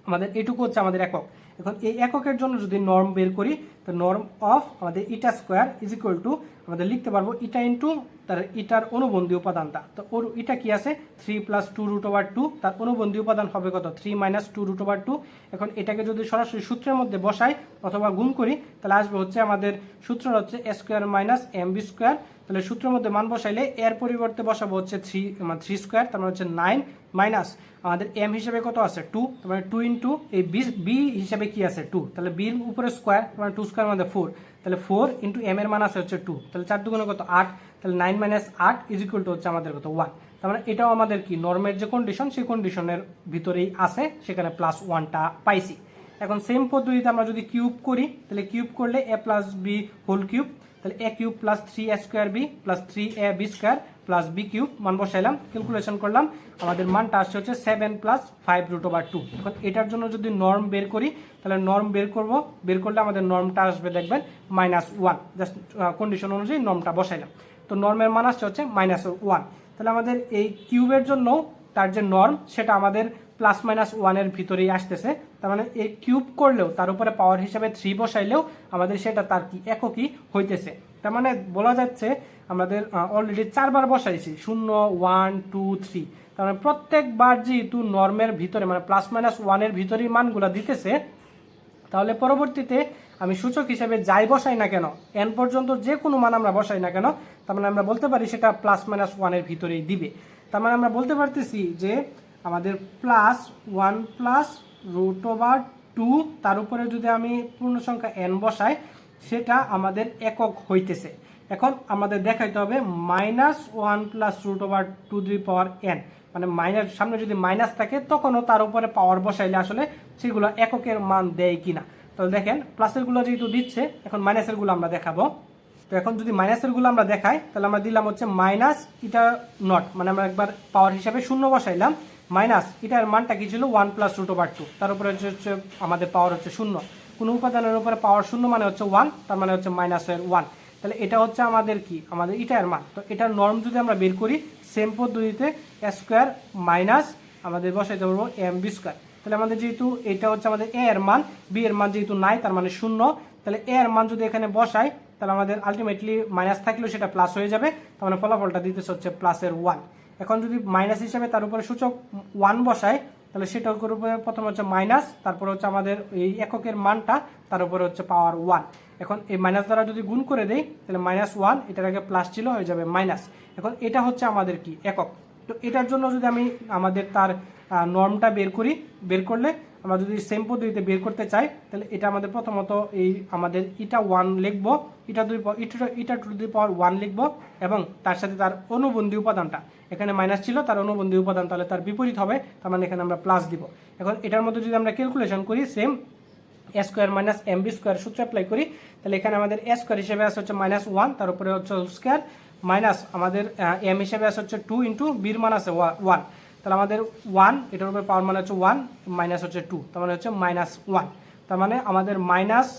আমাদের এটুকু হচ্ছে আমাদের একক। এখন এই এককের জন্য যদি নর্ম বের করি, তো নর্ম অফ আমাদের ইটা স্কোয়ার ইজ ইকুয়াল টু আমাদের লিখতে পারবো ইটা ইন্টু তার ইটার অনুবন্ধী উপাদানটা, তো ওর ইটা কি আছে 3 প্লাস 2 √/2, তার অনুবন্ধী উপাদান হবে কত 3 মাইনাস 2 √/2। এখন এটাকে যদি সরাসরি সূত্রের মধ্যে বসাই অথবা গুণ করি তাহলে আসবে হচ্ছে আমাদের সূত্র হচ্ছে a square minus mb square, তাহলে সূত্রের মধ্যে মান বসাইলে এর পরিবর্তে বসাবো হচ্ছে 3 স্কোয়ার, তার মানে হচ্ছে 9 মাইনাস আমাদের m হিসেবে কত আছে 2, তার মানে 2 ইন্টু এই বি হিসেবে কি আছে 2, তাহলে বির উপরে স্কোয়ার মানে 2 স্কোয়ার মানে 4, তাহলে 4 ইন্টু m এর মান আছে হচ্ছে 2, তাহলে 4 দুগুণে কত 8, তাহলে 9 মাইনাস 8 ইজ ইকুয়াল টু হচ্ছে আমাদের কত 1। তার মানে এটাও আমাদের কি নর্মের যে কন্ডিশন সেই কন্ডিশনের ভিতরেই আছে, সেখানে প্লাস 1টা পাইছি। এখন সেম পদ্ধতিতে আমরা যদি কিউব করি তাহলে কিউব করলে a plus B whole cube, তাহলে a cube plus 3a square B plus 3ab square plus B cube, মান বসাইলাম ক্যালকুলেশন করলাম, আমাদের মানটা আসছে হচ্ছে 7 প্লাস 5 √/2। এখন এটার জন্য যদি নর্ম বের করি তাহলে নর্ম বের করলে আমাদের নর্মটা আসবে দেখবেন -1, জাস্ট কন্ডিশন অনুযায়ী নর্মটা বসাইলাম, তো নর্মের মান আসছে হচ্ছে -1। তাহলে আমাদের এই কিউবের জন্য তার যে নর্ম সেটা আমাদের প্লাস -1 এর ভিতরেই আসতেছে, তার মানে এই কিউব করলেও তার উপরে পাওয়ার হিসাবে 3 বসাইলেও আমাদের সেটা তার কি এককই হইতেছে। তার মানে বলা যাচ্ছে আমাদের অলরেডি 4 বার বসাইছি 0 1 2 3, তার মানে প্রত্যেকবার যেহেতু নর্মের ভিতরে মানে প্লাস -1 এর ভিতরেই মানগুলো দিতেছে, তাহলে পরবর্তীতে আমি সূচক হিসেবে যাই বসাই না কেন n পর্যন্ত যে কোনো মান আমরা বসাই না কেন, তার মানে আমরা বলতে পারি সেটা প্লাস -1 এর ভিতরেই দিবে। তার মানে আমরা বলতে পারতেছি যে আমাদের প্লাস 1 প্লাস √/2 তার উপরে যদি আমি পূর্ণ সংখ্যা n বসাই সেটা আমাদের একক হইতেছে। এখন আমাদের দেখাইতে হবে -1 প্লাস রুট ওভার 2^n, মানে মাইনাস সামনে যদি মাইনাস থাকে তখনও তার উপরে পাওয়ার বসাইলে আসলে সেগুলো এককের মান দেয় কিনা। তাহলে দেখেন প্লাসের গুলো যেহেতু দিচ্ছে, এখন মাইনাসের গুলো আমরা দেখাবো। তো এখন যদি মাইনাসের গুলো আমরা দেখাই তাহলে আমরা দিলাম হচ্ছে মাইনাস এটা নট, মানে আমরা একবার পাওয়ার হিসাবে শূন্য বসাইলাম, মাইনাস এটার মানটা কি ছিল 1 প্লাস রুট ওভার 2, তার উপরে হচ্ছে আমাদের পাওয়ার হচ্ছে শূন্য। কোনো উপাদানের উপরে পাওয়ার শূন্য মানে হচ্ছে 1, তার মানে হচ্ছে মাইনাসের 1। তাহলে এটা হচ্ছে আমাদের কি, আমাদের এটার মান। তো এটার নর্ম যদি আমরা বের করি সেম পদ্ধতিতে a স্কোয়ার মাইনাস আমাদের বসাইতে পারবো mb স্কোয়ার। তাহলে আমাদের যেহেতু এটা হচ্ছে আমাদের a এর মান, b এর মান যেহেতু নাই তার মানে শূন্য, তাহলে a এর মান যদি এখানে বসাই তাহলে আমাদের আলটিমেটলি মাইনাস থাকলেও সেটা প্লাস হয়ে যাবে, তার মানে ফলাফলটা দিতেছে হচ্ছে প্লাসের 1। এখন যদি মাইনাস হিসাবে তার উপরে সূচক 1 বসাই তাহলে সেটার উপরে প্রথমে হচ্ছে মাইনাস, তারপর হচ্ছে আমাদের এই এককের মানটা, তার উপরে হচ্ছে পাওয়ার 1। এখন এই মাইনাস দ্বারা যদি গুণ করে দেই তাহলে -1, এটার আগে প্লাস ছিল হয়ে যাবে মাইনাস। এখন এটা হচ্ছে আমাদের কি একক। তো এটার জন্য যদি আমি আমাদের তার নর্মটা বের করলে আমরা যদি সেম পদ্ধতিতে বের করতে চাই তাহলে এটা আমাদের প্রথমত এই আমাদের এটা 1 লিখবো, এটা টু দি পাওয়ার 1 লিখবো, এবং তার সাথে তার অনুবন্ধী উপাদানটা, এখানে মাইনাস ছিল তার অনুবন্ধী উপাদান, তাহলে তার বিপরীত হবে, তার মানে এখানে আমরা প্লাস দিব। এখন এটার মধ্যে যদি আমরা ক্যালকুলেশন করি same a square minus mb square সূত্র অ্যাপ্লাই করি, তাহলে এখানে আমাদের a স্কোয়ার হিসেবে আছে হচ্ছে -1, তার উপরে হচ্ছে স্কোয়ার, মাইনাস আমাদের m হিসেবে আছে হচ্ছে 2 ইন্টু বির মান আছে 1, তাহলে আমাদের 1 এটার উপরে পাওয়ার মানে হচ্ছে 1 মাইনাস হচ্ছে 2, তার মানে হচ্ছে -1। তার মানে আমাদের মাইনাস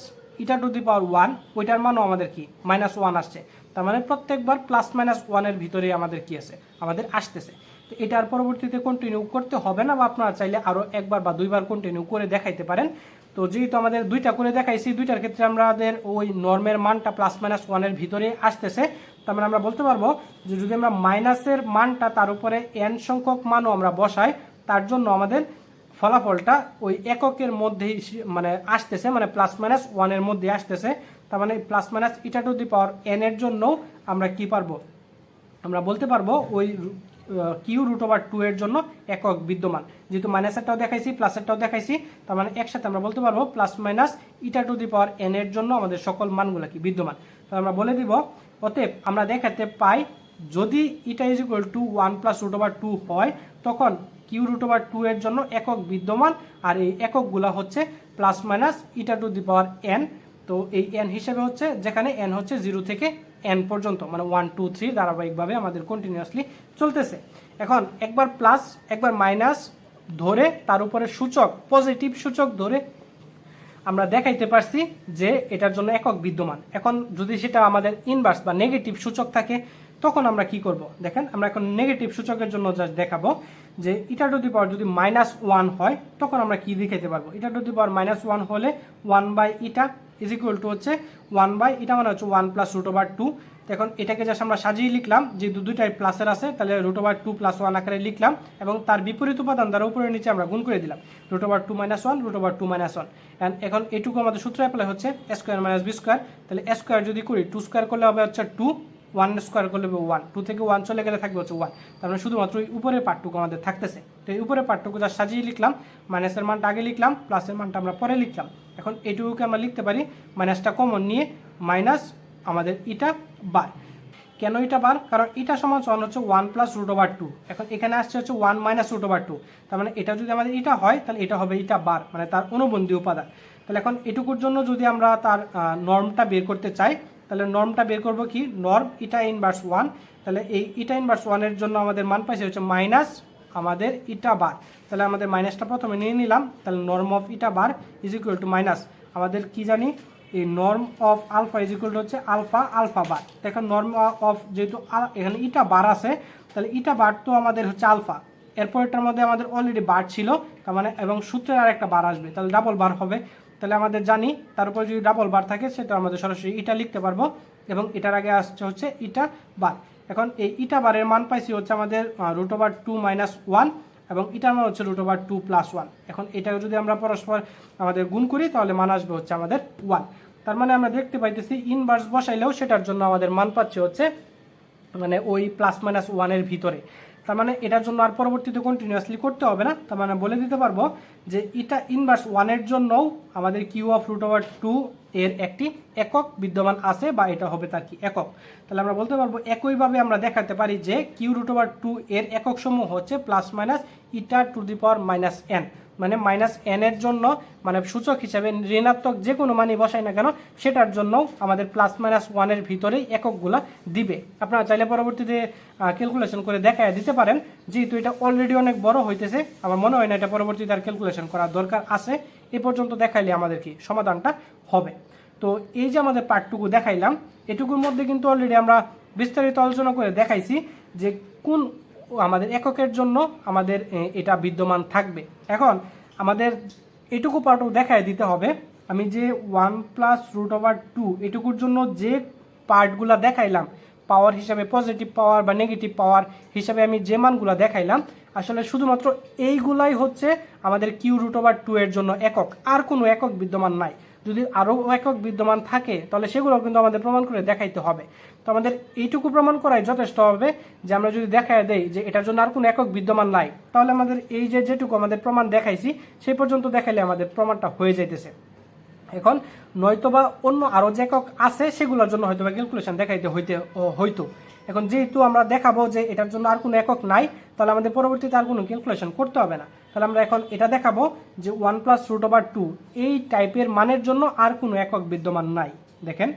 এটা টু দি পাওয়ার 1 ওইটার মানও আমাদের কি -1 আসছে, তার মানে প্রত্যেকবার প্লাস মাইনাস 1 এর ভিতরেই আমাদের কি আছে, আমাদের আসতেছে। তো এটার পরবর্তীতে কন্টিনিউ করতে হবে না, বা আপনারা চাইলে আরও একবার বা দুইবার কন্টিনিউ করে দেখাইতে পারেন। তো যেহেতু আমাদের দুইটা করে দেখাইছি, দুইটার ক্ষেত্রে আমাদের ওই নর্মের মানটা প্লাস মাইনাস 1 এর ভিতরে আসতেছে, তার মানে আমরা বলতে পারবো যে যদি আমরা মাইনাসের মানটা তার উপরে n সংখ্যক মানও আমরা বসাই, তার জন্য আমাদের ফলাফলটা ওই এককের মধ্যেই মানে আসতেছে, মানে প্লাস মাইনাস 1 এর মধ্যে আসতেছে। তার মানে plus minus eta to the power n এর জন্য আমরা কি পারবো, আমরা বলতে পারবো ওই কিউ রুট ওভার 2 এর জন্য একক বিদ্যমান। যেহেতু মাইনাসেরটাও দেখাইছি প্লাসেরটাও দেখাইছি, তার মানে একসাথে আমরা বলতে পারবো plus minus eta to the power n এর জন্য আমাদের সকল মানগুলো কি বিদ্যমান। তো আমরা বলে দিব অতএব আমরা দেখাতে পাই যদি eta is equal to 1 plus root over 2 হয় তখন কিউ রুট ওভার 2 এর জন্য একক বিদ্যমান, আর এই এককগুলো হচ্ছে plus minus eta to the power n। তো এই n হিসেবে হচ্ছে যেখানে n হচ্ছে 0 থেকে n পর্যন্ত, মানে 1 2 3 ধারাবাহিকভাবে আমাদের কন্টিনিউয়াসলি চলতেছে। এখন একবার প্লাস একবার মাইনাস ধরে তার উপরে সূচক পজিটিভ সূচক ধরে আমরা দেখাইতে পারছি যে এটার জন্য একক বিদ্যমান। এখন যদি সেটা আমাদের ইনভার্স বা নেগেটিভ সূচক থাকে তখন আমরা কি করব, দেখেন আমরা এখন নেগেটিভ সূচকের জন্য জাস্ট দেখাবো যে ইটা টু দি পাওয়ার যদি -1 হয় তখন আমরা কি দেখাইতে পারবো। ইটা টু দি পাওয়ার -1 হলে 1 by eta is equal to হচ্ছে 1 বাই ইটা মানে হচ্ছে 1 প্লাস রুট ওভার 2। এখন এটাকে জাস্ট আমরা সাজিয়ে লিখলাম, যে দুইটাই প্লাসের আছে তাহলে রুট ওভার 2 প্লাস 1 আকারে লিখলাম, এবং তার বিপরীত উপাদান দ্বারা উপরে নিচে আমরা গুণ করে দিলাম root over 2 minus 1 root over 2 minus 1। And এখন এটুকু আমাদের সূত্র অ্যাপ্লাই হচ্ছে a square minus B square. তাহলে a স্কোয়ার যদি করি 2 স্কোয়ার করলে হবে হচ্ছে 2, 1 স্কোয়ার করলে হবে 1, 2 থেকে 1 চলে গেলে থাকবে হচ্ছে 1। তার মানে শুধুমাত্র এই উপরের পার্টটুকু আমাদের থাকতেছে। তো এই উপরের পার্টটুকু যা সাজিয়ে লিখলাম, মাইনাসের মানটা আগে লিখলাম, প্লাসের মানটা আমরা পরে লিখলাম। এখন এইটুকুকে আমরা লিখতে পারি মাইনাসটা কমন নিয়ে মাইনাস আমাদের ইটা বার। কেন এটা বার, কারণ এটা সমান সমান হচ্ছে 1 প্লাস রুট ওভার 2। এখন এখানে আসছে হচ্ছে 1 মাইনাস রুট ওভার 2, তার মানে এটা যদি আমাদের এটা হয় তাহলে এটা হবে এটা বার, মানে তার অনুবন্ধী উপাদান। তাহলে এখন এটুকুর জন্য যদি আমরা তার নর্মটা বের করতে চাই তাহলে নর্মটা বের করব কি, নর্ম ইটা ইনভার্স 1। তাহলে এই ইটা ইনভার্স 1 এর জন্য আমাদের মান পাইছে হচ্ছে মাইনাস আমাদের ইটা বার। তাহলে আমাদের মাইনাসটা প্রথমে নিয়ে নিলাম, তাহলে norm of eta bar is equal to minus আমাদের কি জানি এই norm of alpha is equal to হচ্ছে আলফা আলফা বার। দেখেন নর্ম অফ যেহেতু এখানে ইটা বার আছে তাহলে ইটা বার তো আমাদের হচ্ছে আলফা, এরপরটার মধ্যে আমাদের অলরেডি বার ছিল, তার মানে এবং সূত্রের আর একটা বার আসবে তাহলে ডাবল বার হবে। তাহলে আমাদের জানি তার উপর যদি ডাবল বার থাকে সেটা আমাদের সরাসরি ইটা লিখতে পারবো, এবং এটার আগে আসছে হচ্ছে ইটা বার। এখন এই ইটা বারের মান পাইছি হচ্ছে আমাদের রুট ওভার 2 মাইনাস 1, এবং ইটার মান হচ্ছে রুট ওভার 2 প্লাস 1। এখন এটাকে যদি আমরা পরস্পর আমাদের গুণ করি তাহলে মান আসবে হচ্ছে আমাদের 1। তার মানে আমরা দেখতে পাইতেছি ইনভার্স বসাইলেও সেটার জন্য আমাদের মান পাচ্ছে হচ্ছে মানে ওই প্লাস মাইনাস 1 এর ভিতরে। তার মানে এটার জন্য আর পরবর্তীতে কন্টিনিউয়াসলি করতে হবে না, তার মানে বলে দিতে পারবো যে এটা ইনভার্স 1-এর জন্যও আমাদের কিউ অফ রুট ওভার 2 এর একটি একক বিদ্যমান আছে, বা এটা হবে তার কি একক। তাহলে আমরা বলতে পারবো একইভাবে আমরা দেখাতে পারি যে কিউ রুট ওভার 2 এর একক সমূহ হচ্ছে plus minus eta to the power minus N, মানে মাইনাস এন এর জন্য মানে সূচক হিসাবে ঋণাত্মক যে কোনো মানই বসাই না কেন সেটার জন্য আমাদের প্লাস মাইনাস 1-এর ভিতরেই এককগুলা দিবে। আপনারা চাইলে পরবর্তীতে ক্যালকুলেশন করে দেখায় দিতে পারেন, যেহেতু এটা অলরেডি অনেক বড় হইতেছে, আমার মনে হয় না এটা পরবর্তীতে আর ক্যালকুলেশন করার দরকার আছে। এ পর্যন্ত দেখাইলে আমাদের কি সমাধানটা হবে। তো এই যে আমাদের পার্টটুকু দেখাইলাম, এটুকুর মধ্যে কিন্তু অলরেডি আমরা বিস্তারিত আলোচনা করে দেখাইছি যে কোন আমাদের এককের জন্য আমাদের এটা বিদ্যমান থাকবে। এখন আমাদের এটুকু পার্টও দেখায় দিতে হবে। আমি যে 1 প্লাস রুট ওভার 2 এটুকুর জন্য যে পার্টগুলো দেখাইলাম পাওয়ার হিসাবে, পজিটিভ পাওয়ার বা নেগেটিভ পাওয়ার হিসাবে আমি যে মানগুলো দেখাইলাম, আসলে শুধুমাত্র এইগুলাই হচ্ছে আমাদের কিউ রুট ওভার 2 এর জন্য একক, আর কোনো একক বিদ্যমান নাই। যদি আরও একক বিদ্যমান থাকে তাহলে সেগুলো কিন্তু আমাদের প্রমাণ করে দেখাইতে হবে। তো আমাদের এইটুকু প্রমাণ করাই যথেষ্ট হবে যে আমরা যদি দেখায় দেই যে এটার জন্য আর কোনো একক বিদ্যমান নাই, তাহলে আমাদের এই যে যেটুকু আমাদের প্রমাণ দেখাইছি সেই পর্যন্ত দেখাইলে আমাদের প্রমাণটা হয়ে যাইতেছে। এখন নয়তোবা অন্য আরও যে একক আছে সেগুলোর জন্য হয়তো বা ক্যালকুলেশন দেখাইতে হইতো। এখন যেহেতু আমরা দেখাবো যে এটার জন্য আর কোনো একক নাই, তাহলে আমাদের পরবর্তীতে আর কোনো ক্যালকুলেশন করতে হবে না। তাহলে আমরা এখন এটা দেখাবো যে 1 প্লাস রুট ওভার 2 এই টাইপের মানের জন্য আর কোনো একক বিদ্যমান নাই। দেখেন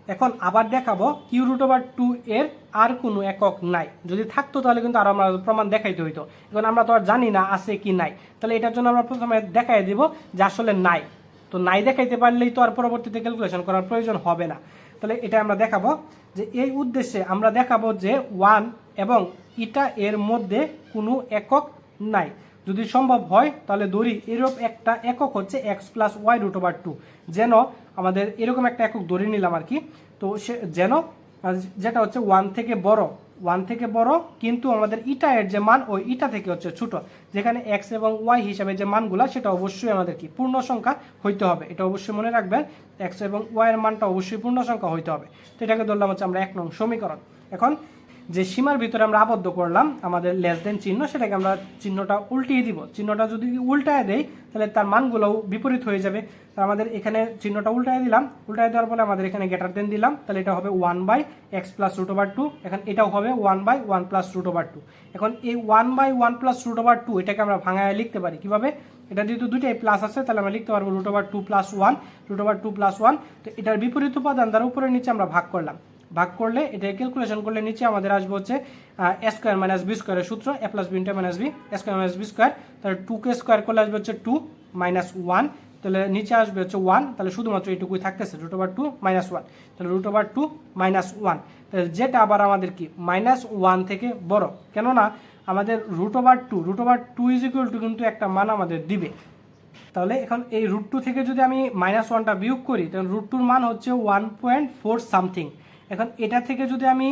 এখন আবার দেখাবো কিউ রুট ওভার 2 এর আর কোনো একক নাই। যদি থাকতো তাহলে কিন্তু আরো আমরা প্রমাণ দেখাইতে হইতো। এখন আমরা তো আর জানি না আছে কি নাই, তাহলে এটার জন্য আমরা প্রথমে দেখাই দিব যে আসলে নাই। তো নাই দেখাইতে পারলেই তো আর পরবর্তীতে ক্যালকুলেশন করার প্রয়োজন হবে না। তাহলে এটা আমরা দেখাবো যে এই উদ্দেশ্যে আমরা দেখাবো যে 1 এবং ইটা এর মধ্যে কোনো একক নাই। যদি সম্ভব হয় তাহলে ধরি এরকম একটা একক হচ্ছে X plus Y root over 2, যেন আমাদের এরকম একটা একক ধরে নিলাম আর কি। তো সে যেন যেটা হচ্ছে 1 থেকে বড় কিন্তু আমাদের ইটা এর যে মান ওই ইটা থেকে হচ্ছে ছোট, যেখানে এক্স এবং ওয়াই হিসাবে যে মানগুলা সেটা অবশ্যই আমাদের কি পূর্ণ সংখ্যা হইতে হবে। এটা অবশ্যই মনে রাখবেন, এক্স এবং ওয়াই এর মানটা অবশ্যই পূর্ণ সংখ্যা হইতে হবে। তো এটাকে ধরলাম হচ্ছে আমরা 1 নং সমীকরণ। এখন যে সীমার ভিতরে আমরা আবদ্ধ করলাম আমাদের লেস দেন চিহ্ন, সেটাকে আমরা চিহ্নটা উল্টিয়ে দিব। চিহ্নটা যদি উল্টায় দেই তাহলে তার মানগুলোও বিপরীত হয়ে যাবে। তার আমাদের এখানে চিহ্নটা উল্টায় দিলাম, উল্টায় দেওয়ার পরে আমাদের এখানে গ্রেটার দেন দিলাম, তাহলে এটা হবে 1 by X plus root over 2। এখন এটাও হবে 1 বাই 1 প্লাস রুট ওভার 2। এখন এই 1 বাই 1 প্লাস রুট ওভার 2 এটাকে আমরা ভাঙায় লিখতে পারি কিভাবে? এটা যেহেতু দুইটাই প্লাস আছে তাহলে আমরা লিখতে পারবো root over 2 plus 1, root over 2 plus 1। তো এটার বিপরীত উপাদান দ্বারা উপরে নিচে আমরা ভাগ করলাম। ভাগ করলে এটা ক্যালকুলেশন করলে নিচে আমাদের আসবে হচ্ছে এ স্কোয়ার মাইনাস বি স্কোয়ারের সূত্র, A plus B into minus B, A square minus B square. তাহলে 2 স্কোয়ার করলে আসবে হচ্ছে 2 মাইনাস 1, তাহলে নিচে আসবে হচ্ছে 1, তাহলে শুধুমাত্র এইটুকুই থাকতেছে রুট ওভার 2 মাইনাস 1, তাহলে রুট ওভার 2 মাইনাস 1। তাহলে যেটা আবার আমাদের কি মাইনাস 1 থেকে বড়, কেননা আমাদের root over 2 is equal to কিন্তু একটা মান আমাদের দিবে। তাহলে এখন এই রুট 2 থেকে যদি আমি মাইনাস 1টা বিয়োগ করি তাহলে রুট 2-র মান হচ্ছে 1.4 সামথিং। এখন এটা থেকে যদি আমি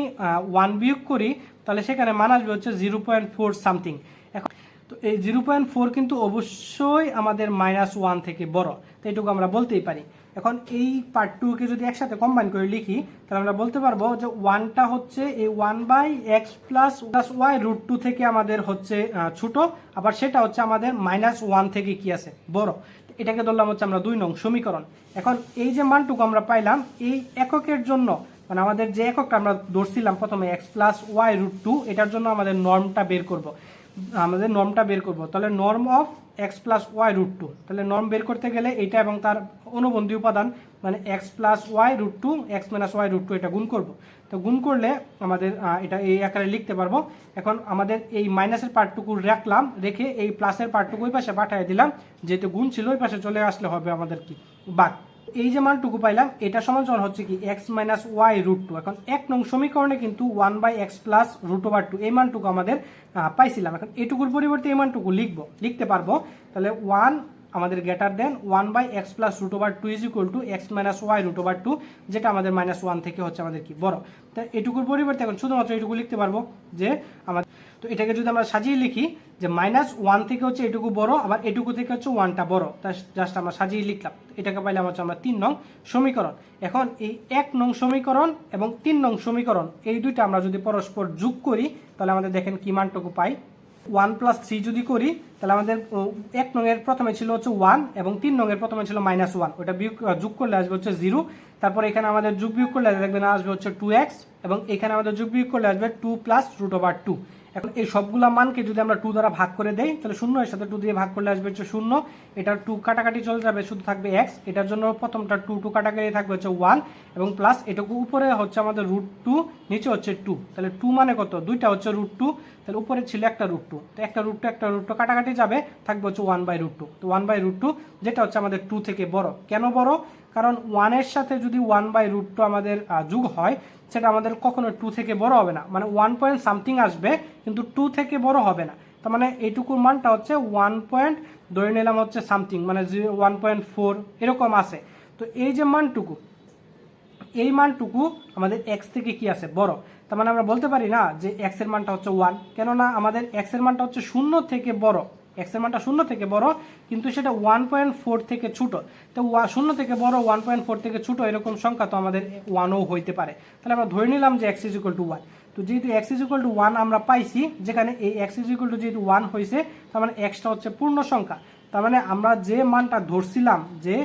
1 বিয়োগ করি তাহলে সেখানে মান আসবে হচ্ছে 0.4 সামথিং। এখন তো এই 0.4 কিন্তু অবশ্যই আমাদের মাইনাস 1 থেকে বড়, তো এইটুকু আমরা বলতেই পারি। এখন এই পার্ট 2কে যদি একসাথে কম্বাইন করে লিখি তাহলে আমরা বলতে পারবো যে 1টা হচ্ছে এই 1 by X plus Y root 2 থেকে আমাদের হচ্ছে ছোট, আবার সেটা হচ্ছে আমাদের মাইনাস 1 থেকে কি আছে বড়। এটাকে ধরলাম হচ্ছে আমরা 2 নং সমীকরণ। এখন এই যে মানটুকু আমরা পাইলাম এই এককের জন্য, মানে আমাদের যে এককটা আমরা ধরছিলাম প্রথমে এক্স প্লাস ওয়াই রুট 2, এটার জন্য আমাদের নর্মটা বের করব। তাহলে norm of X plus Y root 2, তাহলে নর্ম বের করতে গেলে এটা এবং তার অনুবন্ধী উপাদান মানে X plus Y root 2 X minus Y root 2 এটা গুণ করব। তো গুণ করলে আমাদের এটা এই আকারে লিখতে পারবো। এখন আমাদের এই মাইনাসের পার্টটুকু রাখলাম, রেখে এই প্লাসের পার্টটুকু ওই পাশে পাঠিয়ে দিলাম, যেহেতু গুণ ছিল ওই পাশে চলে আসলে হবে আমাদের কি বাদ। এই যে মানটুকু পাইলাম এটা সমান হচ্ছে কি এক্স মাইনাস ওয়াই রুট 2। এখন 1 নং সমীকরণে কিন্তু 1 by X plus root over 2 এই মানটুকু আমাদের পাইছিলাম। এখন এটুকুর পরিবর্তে এই মানটুকু লিখতে পারবো। তাহলে 1 আমাদের greater than 1 by X plus root over 2 is equal to X minus Y root over 2, যেটা আমাদের মাইনাস 1 থেকে হচ্ছে আমাদের কি বড়। তো এটুকুর পরিবর্তে এখন শুধুমাত্র এটুকু লিখতে পারবো যে আমাদের, তো এটাকে যদি আমরা সাজিয়ে লিখি যে মাইনাস 1 থেকে হচ্ছে এটুকু বড়, আবার এটুকু থেকে হচ্ছে 1টা বড়, তা জাস্ট আমরা সাজিয়ে লিখলাম। এটাকে পাইলাম হচ্ছে আমরা 3 নং সমীকরণ। এখন এই 1 নং সমীকরণ এবং 3 নং সমীকরণ এই দুইটা আমরা যদি পরস্পর যোগ করি তাহলে আমাদের দেখেন কি মানটুকু পাই। 1+3 যদি করি তাহলে আমাদের 1 নংয়ের প্রথমে ছিল হচ্ছে 1 এবং 3 নংয়ের প্রথমে ছিল -1, ওটা যোগ করলে আসবে হচ্ছে 0। তারপর এখানে আমাদের যোগ বিয়োগ করলে দেখবেন আসবে হচ্ছে 2x এবং এখানে আমাদের যোগ বিয়োগ করলে আসবে 2 + √2। এখন এই সবগুলা মানকে যদি আমরা 2 দ্বারা ভাগ করে দেই তাহলে 0 এর সাথে 2 দিয়ে ভাগ করলে আসবে হচ্ছে 0, এটার 2 কাটাকাটি চলে যাবে, শুধু থাকবে x। এটার জন্য প্রথমটা 2 কাটাকাটি থাকবে হচ্ছে 1 এবং প্লাস এটুকু উপরে হচ্ছে আমাদের √2, নিচে হচ্ছে 2, তাহলে 2 মানে কত, দুইটা হচ্ছে √2, তাহলে উপরে ছিল একটা √2, তো একটা √2 কাটাকাটি যাবে, থাকবে হচ্ছে 1/√2। তো 1/√2 যেটা হচ্ছে আমাদের 2 থেকে বড়। কেন বড়? কারণ 1 এর সাথে যদি 1/√2 আমাদের যোগ হয় সেটা আমাদের কখনো 2 থেকে বড় হবে না, মানে 1 পয়েন্ট সামথিং আসবে কিন্তু 2 থেকে বড় হবে না। তার মানে এইটুকুর মানটা হচ্ছে 1 পয়েন্ট ধরে নিলাম হচ্ছে সামথিং, মানে 1.4 এরকম আছে। তো এই যে মানটুকু, এই মানটুকু আমাদের x থেকে কি আছে, বড়। তার মানে আমরা বলতে পারি না যে x এর মানটা হচ্ছে 1, কেননা আমাদের x এর মানটা হচ্ছে 0 থেকে বড়। x এর মানটা 0 থেকে বড় কিন্তু সেটা 1.4 থেকে ছোট। তো 0 থেকে বড় 1.4 থেকে ছোট এরকম সংখ্যা তো আমাদের 1ও হইতে পারে। তাহলে আমরা ধরে নিলাম যে x = 1। তো যেহেতু x = 1 আমরা পাইছি, যেখানে এই x = যেহেতু 1 হয়েছে, তার মানে xটা হচ্ছে পূর্ণ সংখ্যা। তার মানে আমরা যে মানটা ধরছিলাম যে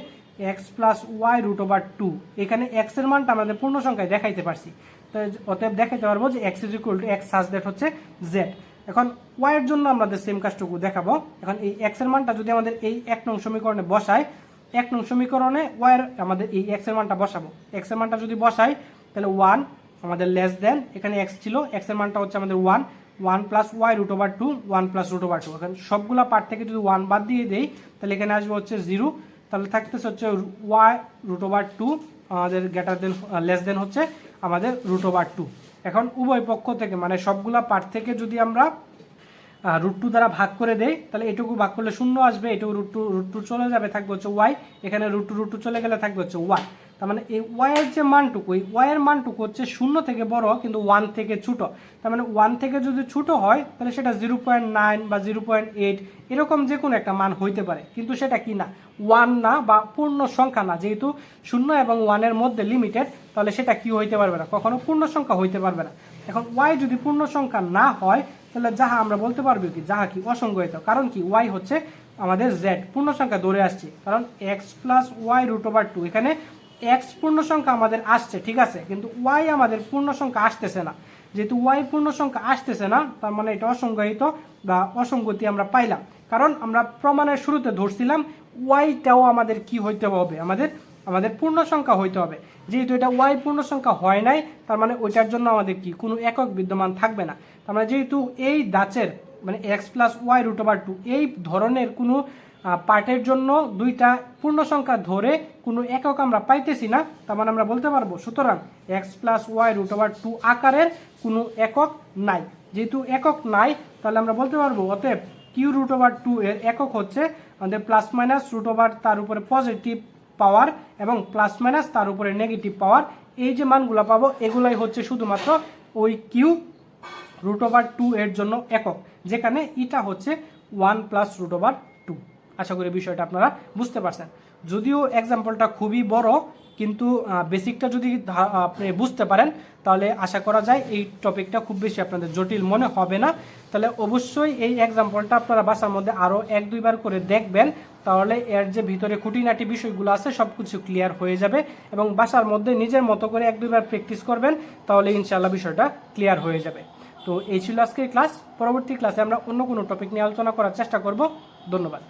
x + y√2, এখানে x এর মানটা আমাদের পূর্ণ সংখ্যায় দেখাইতে পারছি। তো অতএব দেখাইতে পারবো যে x = x সাজ দ্যাট হচ্ছে z। এখন y এর জন্য আমাদের সেম কাজটুকু দেখাবো। এখন এই x এর মানটা যদি আমাদের এই 1 নং সমীকরণে বসাই, 1 নং সমীকরণে y এর আমাদের এই x এর মানটা বসাবো। x এর মানটা যদি বসাই তাহলে 1 আমাদের লেস দেন, এখানে x ছিল, x এর মানটা হচ্ছে আমাদের 1 + y√2, 1 + √2। এখন সবগুলা পার্ট থেকে যদি 1 বাদ দিয়ে দেই তাহলে এখানে আসবে হচ্ছে 0, তাহলে থাকতেছে হচ্ছে y√2 আমাদের লেস দেন হচ্ছে আমাদের √2। এখন উভয় পক্ষ থেকে মানে সবগুলা পার্ট থেকে যদি আমরা √2 দ্বারা ভাগ করে দেই তাহলে এটুকু ভাগ করলে 0 আসবে, এটুকু √2 চলে যাবে, থাকবে হচ্ছে y, এখানে √2 চলে গেলে থাকবে হচ্ছে y। তার মানে এই y এর যে মানটুকু, এই y এর মানটুকু হচ্ছে 0 থেকে বড় কিন্তু 1 থেকে ছোট। তার মানে 1 থেকে যদি ছোট হয় তাহলে সেটা 0.9 বা 0.8 এরকম যে কোনো একটা মান হইতে পারে, কিন্তু সেটা কি না, 1 না বা পূর্ণ সংখ্যা না। যেহেতু 0 এবং 1 এর মধ্যে লিমিটেড, তাহলে সেটা কি হইতে পারবে না, কখনো পূর্ণ সংখ্যা হইতে পারবে না। এখন y যদি পূর্ণ সংখ্যা না হয় তাহলে যাহা আমরা বলতে পারবো কি, যাহা কি অসংজ্ঞায়িত। কারণ কি, y হচ্ছে আমাদের z পূর্ণ সংখ্যা ধরে আসছে, কারণ x + y√2, এখানে x পূর্ণ সংখ্যা আমাদের আসছে ঠিক আছে, কিন্তু y আমাদের পূর্ণ সংখ্যা আসতেছে না। যেহেতু y পূর্ণ সংখ্যা আসতেছে না, তার মানে এটা অসংজ্ঞায়িত বা অসঙ্গতি আমরা পাইলাম। কারণ আমরা প্রমাণের শুরুতে ধরছিলাম yটাও আমাদের কি হইতে হবে, আমাদের পূর্ণ সংখ্যা হইতে হবে। যেহেতু এটা y পূর্ণ সংখ্যা হয় নাই, তার মানে ওইটার জন্য আমাদের কি কোনো একক বিদ্যমান থাকবে না। তার মানে যেহেতু এই ধাঁচের মানে x + y√2 এই ধরনের কোনো পার্টের জন্য দুইটা পূর্ণ সংখ্যা ধরে কোনো একক আমরা পাইতেছি না, তার মানে আমরা বলতে পারবো সুতরাং x + y√2 আকারের কোনো একক নাই। যেহেতু একক নাই তাহলে আমরা বলতে পারবো অতএব q√2 এর একক হচ্ছে আমাদের ± তার উপরে পজিটিভ পাওয়ার এবং ± তার উপরে নেগেটিভ পাওয়ার। এই যে মানগুলো পাবো এগুলাই হচ্ছে শুধুমাত্র ওই q√2 এর জন্য একক, যেখানে এটা হচ্ছে 1 + √2। আশা করি বিষয়টা আপনারা বুঝতে পারছেন। যদিও এক্সাম্পলটা খুবই বড়, কিন্তু বেসিকটা যদি আপনি বুঝতে পারেন তাহলে আশা করা যায় এই টপিকটা খুব বেশি আপনাদের জটিল মনে হবে না। তাহলে অবশ্যই এই এক্সাম্পলটা আপনারা বাসার মধ্যে আরও 1-2 বার করে দেখবেন, তাহলে এর যে ভিতরে খুঁটিনাটি বিষয়গুলো আছে সব কিছু ক্লিয়ার হয়ে যাবে এবং বাসার মধ্যে নিজের মতো করে 1-2 বার প্র্যাকটিস করবেন, তাহলে ইনশাআল্লাহ বিষয়টা ক্লিয়ার হয়ে যাবে। তো এই ছিল আজকের ক্লাস। পরবর্তী ক্লাসে আমরা অন্য কোনো টপিক নিয়ে আলোচনা করার চেষ্টা করব। ধন্যবাদ।